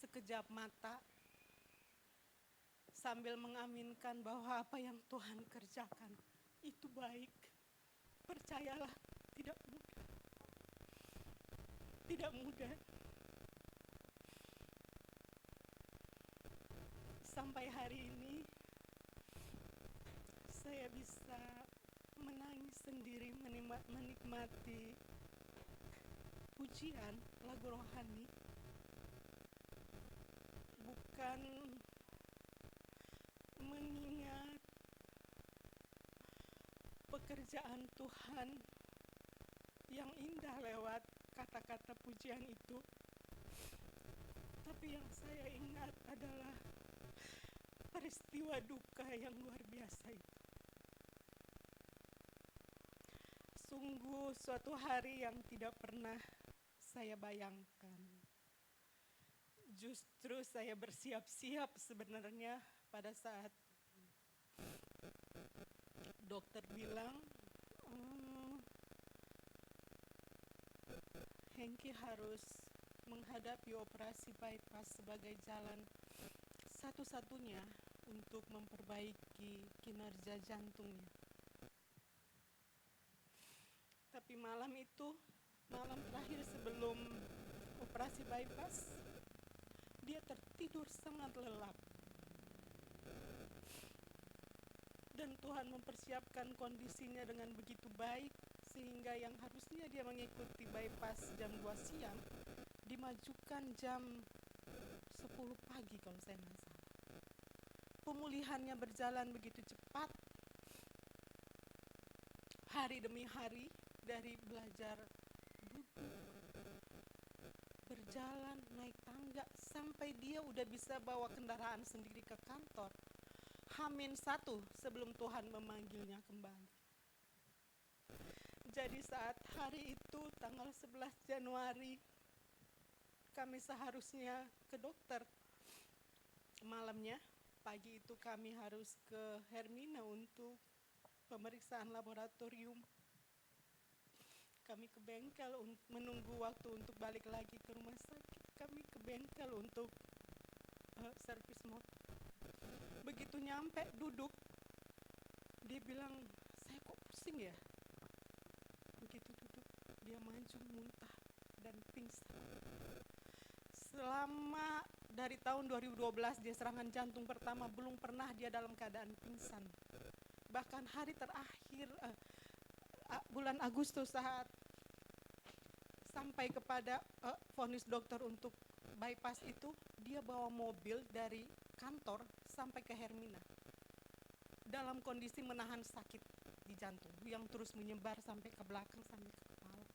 sekejap mata, sambil mengaminkan bahwa apa yang Tuhan kerjakan itu baik. Percayalah, tidak mudah. Tidak mudah. Sampai hari ini, saya bisa menangis sendiri menikmati pujian lagu rohani. Bukan mengingat pekerjaan Tuhan yang indah lewat kata-kata pujian itu, tapi yang saya ingat adalah peristiwa duka yang luar biasa itu. Sungguh suatu hari yang tidak pernah saya bayangkan. Justru saya bersiap-siap sebenarnya pada saat dokter bilang, Hengki harus menghadapi operasi bypass sebagai jalan satu-satunya untuk memperbaiki kinerja jantungnya. Tapi malam itu, malam terakhir sebelum operasi bypass, dia tertidur sangat lelap. Dan Tuhan mempersiapkan kondisinya dengan begitu baik, sehingga yang harusnya dia mengikuti bypass jam 2 siang, dimajukan jam 10 pagi kalau saya tidak salah. Pemulihannya berjalan begitu cepat, hari demi hari, dari belajar duduk, berjalan, naik tangga, sampai dia udah bisa bawa kendaraan sendiri ke kantor. H-1 sebelum Tuhan memanggilnya kembali. Jadi saat hari itu, tanggal 11 Januari, kami seharusnya ke dokter. Malamnya, pagi itu kami harus ke Hermina untuk pemeriksaan laboratorium. Kami ke bengkel menunggu waktu untuk balik lagi ke rumah sakit. Kami ke bengkel untuk servis motor. Begitu nyampe duduk, dia bilang, saya kok pusing ya? Begitu duduk, dia maju muntah dan pingsan. Selama dari tahun 2012 dia serangan jantung pertama, belum pernah dia dalam keadaan pingsan. Bahkan hari terakhir bulan Agustus saat sampai kepada vonis dokter untuk bypass itu, dia bawa mobil dari kantor sampai ke Hermina dalam kondisi menahan sakit di jantung yang terus menyebar sampai ke belakang, sampai ke kepala.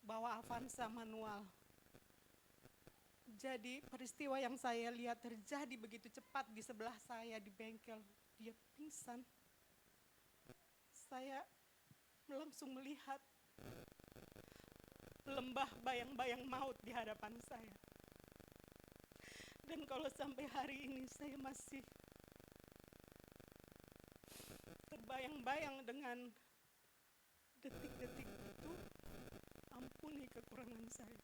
Bawa Avanza manual. Jadi peristiwa yang saya lihat terjadi begitu cepat di sebelah saya di bengkel, dia pingsan. Saya langsung melihat lembah bayang-bayang maut di hadapan saya. Dan kalau sampai hari ini saya masih terbayang-bayang dengan detik-detik itu, ampuni kekurangan saya.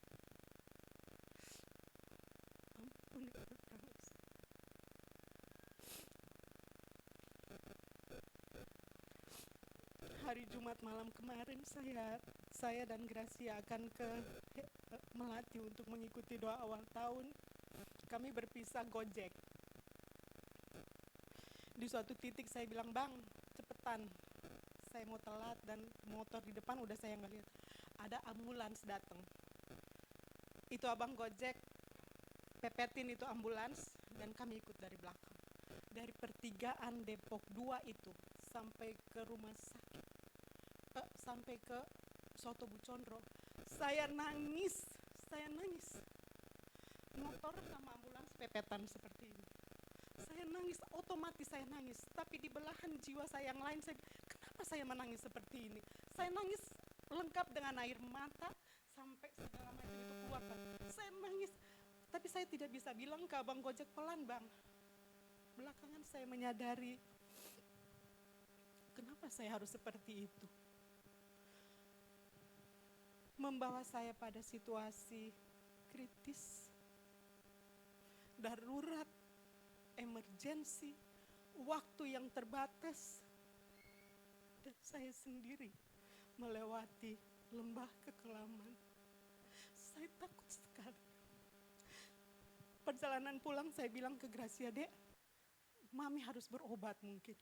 Ampuni kekurangan saya. Hari Jumat malam kemarin saya dan Gracia akan ke Melati untuk mengikuti doa awal tahun. Kami berpisah Gojek. Di suatu titik saya bilang, Bang, cepetan. Saya mau telat dan motor di depan udah saya nggak lihat. Ada ambulans datang. Itu abang Gojek pepetin itu ambulans dan kami ikut dari belakang. Dari pertigaan Depok 2 itu sampai ke rumah sakit, sampai ke Soto Bu Condro. Saya nangis. Motor sama ambulans pepetan seperti ini. Saya nangis, otomatis saya nangis. Tapi di belahan jiwa saya yang lain, kenapa saya menangis seperti ini? Saya nangis lengkap dengan air mata, sampai segala macam itu keluar. Saya nangis, tapi saya tidak bisa bilang ke abang Gojek, pelan bang. Belakangan saya menyadari, kenapa saya harus seperti itu. membawa saya pada situasi kritis, darurat, emergensi, waktu yang terbatas, dan saya sendiri melewati lembah kekelaman. Saya takut sekali. Perjalanan pulang saya bilang ke Gracia, "Dek, Mami harus berobat mungkin.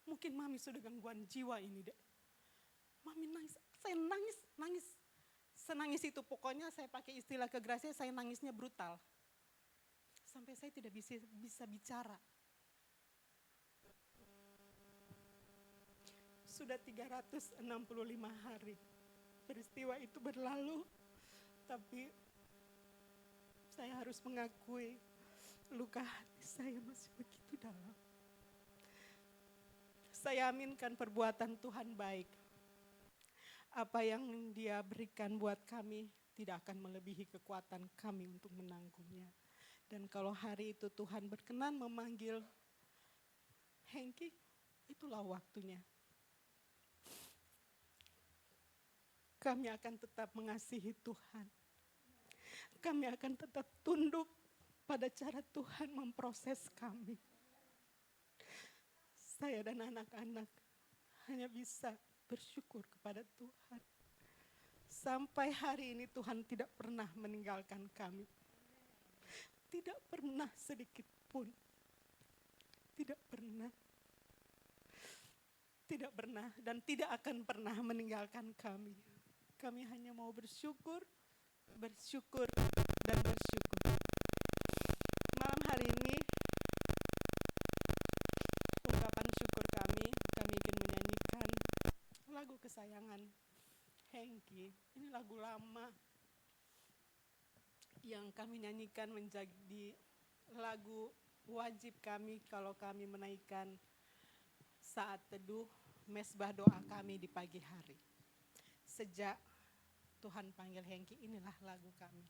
Mungkin Mami sudah gangguan jiwa ini, Dek." Mami nangis, saya nangis. Senangis itu pokoknya saya pakai istilah ke Gracia, saya nangisnya brutal. Sampai saya tidak bisa bicara. Sudah 365 hari peristiwa itu berlalu, tapi saya harus mengakui luka hati saya masih begitu dalam. Saya aminkan perbuatan Tuhan baik. Apa yang Dia berikan buat kami tidak akan melebihi kekuatan kami untuk menanggungnya. Dan kalau hari itu Tuhan berkenan memanggil Hengki, itulah waktunya. Kami akan tetap mengasihi Tuhan. Kami akan tetap tunduk pada cara Tuhan memproses kami. Saya dan anak-anak hanya bisa bersyukur kepada Tuhan. Sampai hari ini Tuhan tidak pernah meninggalkan kami. Tidak pernah sedikit pun. Tidak pernah. Tidak pernah dan tidak akan pernah meninggalkan kami. Kami hanya mau bersyukur, bersyukur, dan bersyukur. Malam hari ini, ungkapan syukur kami ingin menyanyikan lagu kesayangan Hengki. Ini lagu lama yang kami nyanyikan menjadi lagu wajib kami kalau kami menaikkan saat teduh mesbah doa kami di pagi hari. Sejak Tuhan panggil Hengki, inilah lagu kami.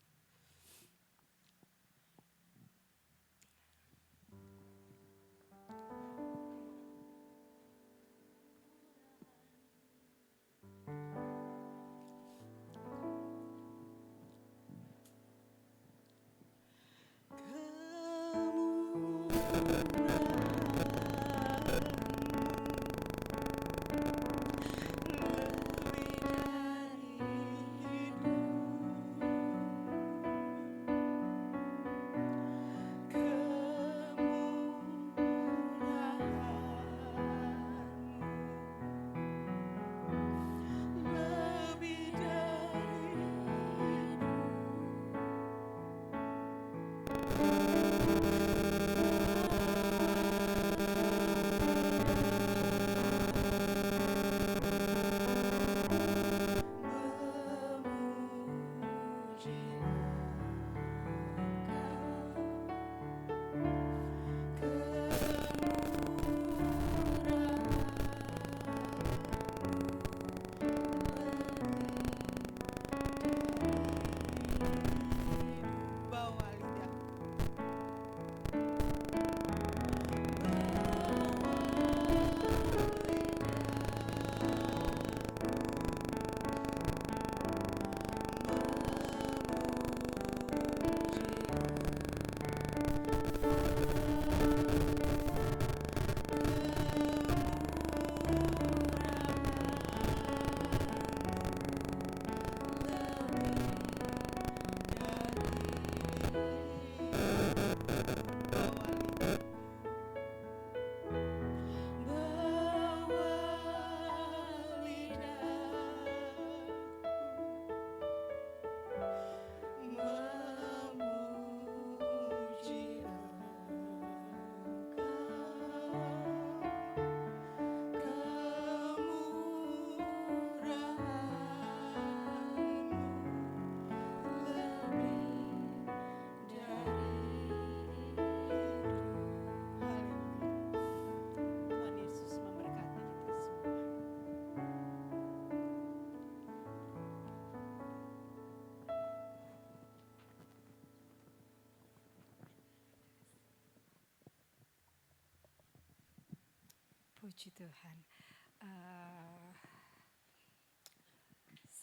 Puji Tuhan.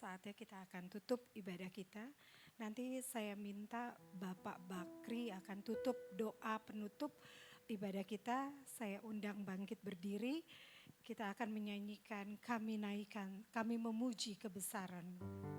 saatnya kita akan tutup ibadah kita. Nanti saya minta Bapak Bakri akan tutup doa penutup ibadah kita. Saya undang bangkit berdiri. Kita akan menyanyikan Kami Naikkan, Kami Memuji Kebesaran-Mu.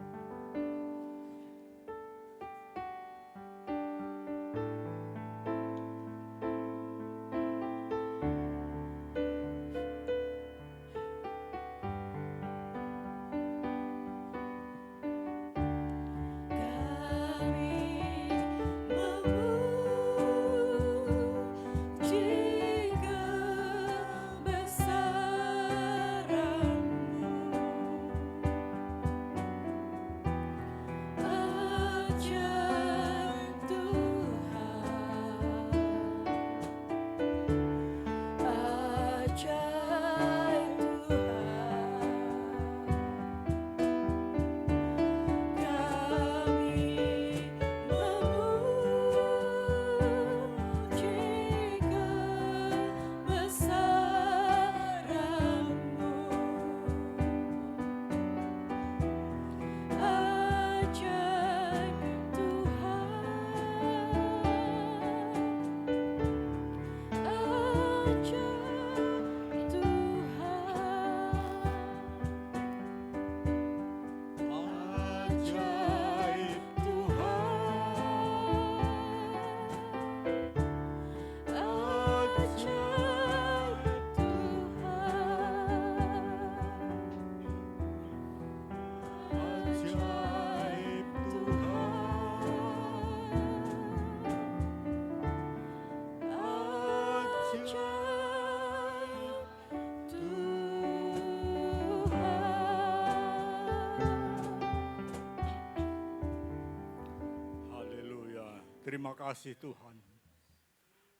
Terima kasih Tuhan.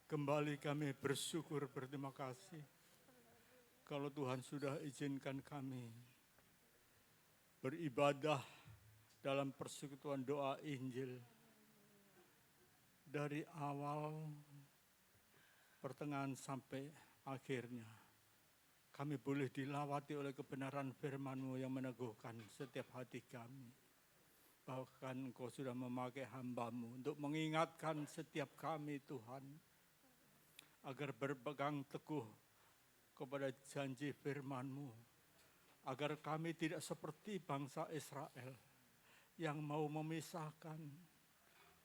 Kembali kami bersyukur, berterima kasih. Kalau Tuhan sudah izinkan kami beribadah dalam persekutuan doa Injil. Dari awal, pertengahan sampai akhirnya. Kami boleh dilawati oleh kebenaran firman-Mu yang meneguhkan setiap hati kami. Bahkan Engkau sudah memakai hamba-Mu untuk mengingatkan setiap kami Tuhan. Agar berpegang teguh kepada janji firman-Mu. Agar kami tidak seperti bangsa Israel yang mau memisahkan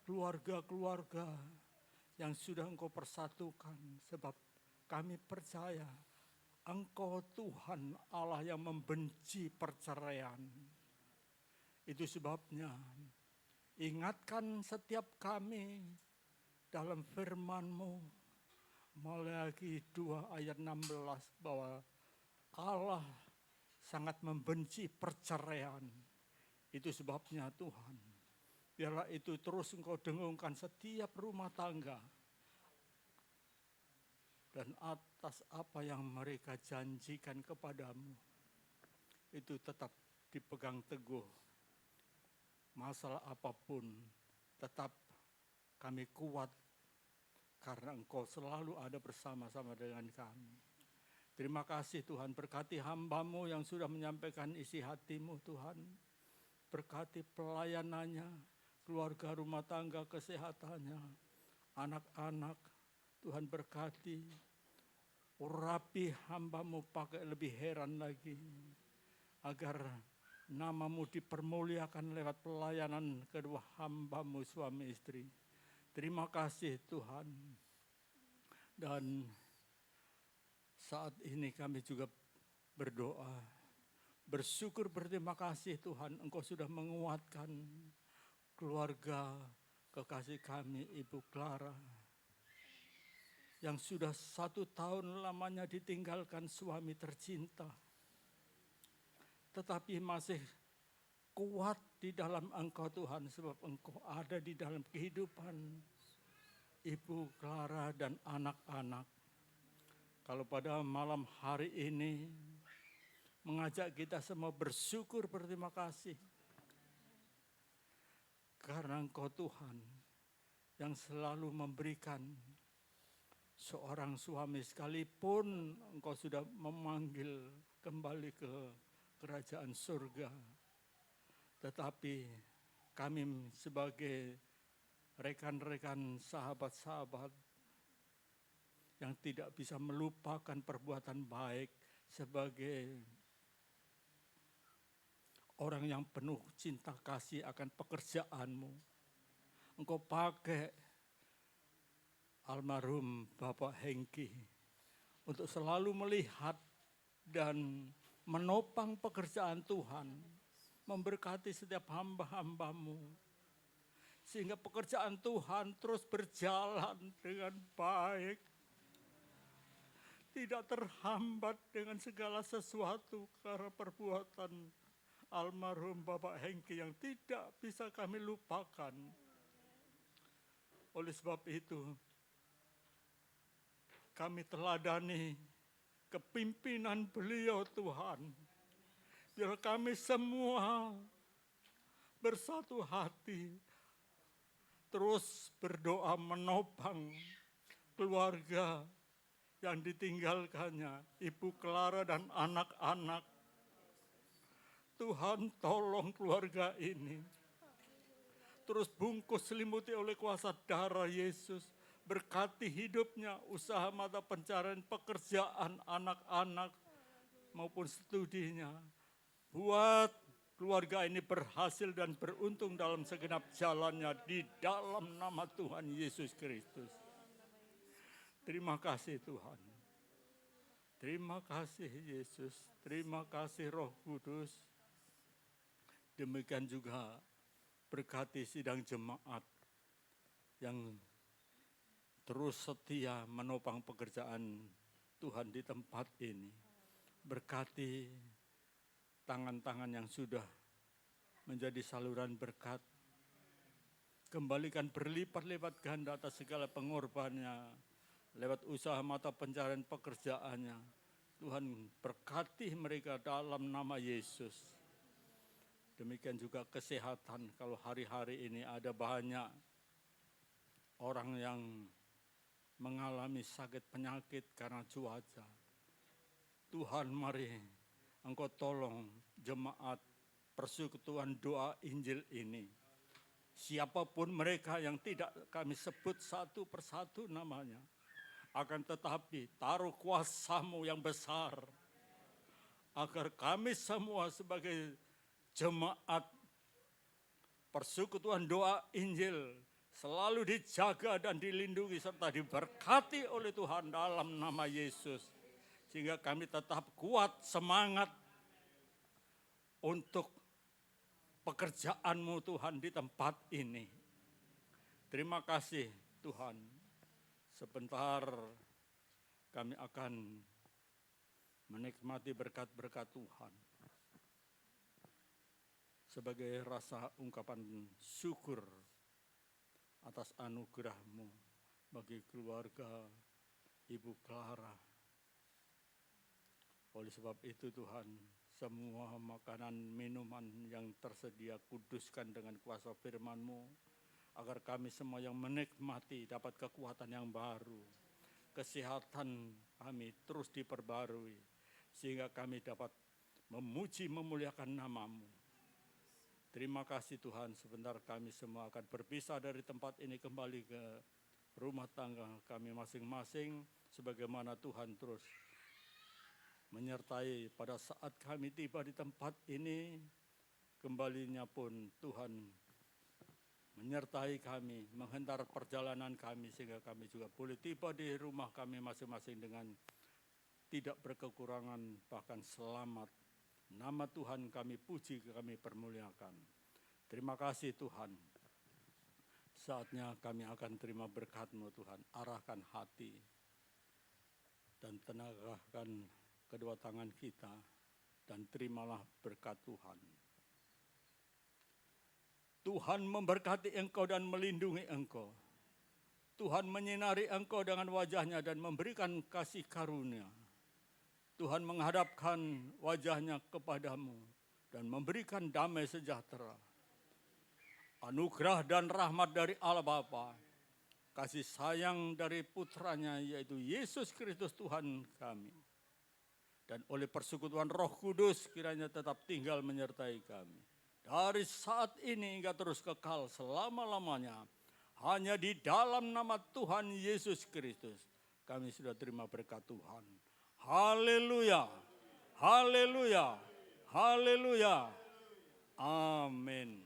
keluarga-keluarga yang sudah Engkau persatukan. Sebab kami percaya Engkau Tuhan Allah yang membenci perceraian. Itu sebabnya ingatkan setiap kami dalam firman-Mu. Maleakhi 2 ayat 16 bahwa Allah sangat membenci perceraian. Itu sebabnya Tuhan, biarlah itu terus Engkau dengungkan setiap rumah tangga. Dan atas apa yang mereka janjikan kepadamu, itu tetap dipegang teguh. Masalah apapun, tetap kami kuat karena Engkau selalu ada bersama-sama dengan kami. Terima kasih Tuhan, berkati hamba-Mu yang sudah menyampaikan isi hati-Mu Tuhan. Berkati pelayanannya, keluarga rumah tangga kesehatannya, anak-anak. Tuhan berkati, urapi hamba-Mu pakai lebih heran lagi. Agar nama-Mu dipermuliakan lewat pelayanan kedua hamba-Mu suami istri. Terima kasih Tuhan. Dan saat ini kami juga berdoa, bersyukur berterima kasih Tuhan, Engkau sudah menguatkan keluarga kekasih kami Ibu Clara. Yang sudah 1 tahun lamanya ditinggalkan suami tercinta. Tetapi masih kuat di dalam Engkau Tuhan, sebab Engkau ada di dalam kehidupan Ibu Clara dan anak-anak. Kalau pada malam hari ini mengajak kita semua bersyukur berterima kasih. Karena Engkau Tuhan yang selalu memberikan seorang suami, sekalipun Engkau sudah memanggil kembali ke kerajaan surga. Tetapi kami sebagai rekan-rekan, sahabat-sahabat yang tidak bisa melupakan perbuatan baik sebagai orang yang penuh cinta kasih akan pekerjaanmu. Engkau pakai almarhum Bapak Hengki untuk selalu melihat dan menopang pekerjaan Tuhan, memberkati setiap hamba-hambamu, sehingga pekerjaan Tuhan terus berjalan dengan baik, tidak terhambat dengan segala sesuatu karena perbuatan almarhum Bapak Hengki yang tidak bisa kami lupakan. Oleh sebab itu, kami teladani kepimpinan beliau Tuhan. Biar kami semua bersatu hati, terus berdoa menopang keluarga yang ditinggalkannya, Ibu Clara dan anak-anak. Tuhan tolong keluarga ini. Terus bungkus selimuti oleh kuasa darah Yesus. Berkati hidupnya, usaha mata pencarian, pekerjaan anak-anak maupun studinya. Buat keluarga ini berhasil dan beruntung dalam segenap jalannya di dalam nama Tuhan Yesus Kristus. Terima kasih Tuhan. Terima kasih Yesus. Terima kasih Roh Kudus. Demikian juga berkati sidang jemaat yang terus setia menopang pekerjaan Tuhan di tempat ini. Berkati tangan-tangan yang sudah menjadi saluran berkat. Kembalikan berlipat-lipat ganda atas segala pengorbanannya lewat usaha mata pencarian pekerjaannya. Tuhan berkati mereka dalam nama Yesus. Demikian juga kesehatan, kalau hari-hari ini ada banyak orang yang mengalami sakit penyakit karena cuaca. Tuhan mari Engkau tolong jemaat persekutuan doa Injil ini. Siapapun mereka yang tidak kami sebut satu persatu namanya, akan tetapi taruh kuasa-Mu yang besar, agar kami semua sebagai jemaat persekutuan doa Injil selalu dijaga dan dilindungi serta diberkati oleh Tuhan dalam nama Yesus. Sehingga kami tetap kuat semangat untuk pekerjaan-Mu Tuhan di tempat ini. Terima kasih Tuhan. Sebentar kami akan menikmati berkat-berkat Tuhan. Sebagai rasa ungkapan syukur atas anugerah-Mu bagi keluarga Ibu Clara. Oleh sebab itu Tuhan, semua makanan minuman yang tersedia kuduskan dengan kuasa firman-Mu, agar kami semua yang menikmati dapat kekuatan yang baru. Kesehatan kami terus diperbarui, sehingga kami dapat memuji memuliakan nama-Mu. Terima kasih Tuhan, sebentar kami semua akan berpisah dari tempat ini kembali ke rumah tangga kami masing-masing, sebagaimana Tuhan terus menyertai pada saat kami tiba di tempat ini. Kembalinya pun Tuhan menyertai kami, menghantar perjalanan kami, sehingga kami juga boleh tiba di rumah kami masing-masing dengan tidak berkekurangan, bahkan selamat. Nama Tuhan kami puji, kami permuliakan. Terima kasih Tuhan. Saatnya kami akan terima berkat-Mu Tuhan. Arahkan hati dan tenagakan kedua tangan kita, dan terimalah berkat Tuhan. Tuhan memberkati engkau dan melindungi engkau. Tuhan menyinari engkau dengan wajah-Nya dan memberikan kasih karunia. Tuhan menghadapkan wajah-Nya kepadamu dan memberikan damai sejahtera. Anugerah dan rahmat dari Allah Bapa, kasih sayang dari putranya yaitu Yesus Kristus Tuhan kami, dan oleh persekutuan Roh Kudus kiranya tetap tinggal menyertai kami dari saat ini hingga terus kekal selama-lamanya. Hanya di dalam nama Tuhan Yesus Kristus kami sudah terima berkat Tuhan. Haleluya, haleluya, haleluya. Amin.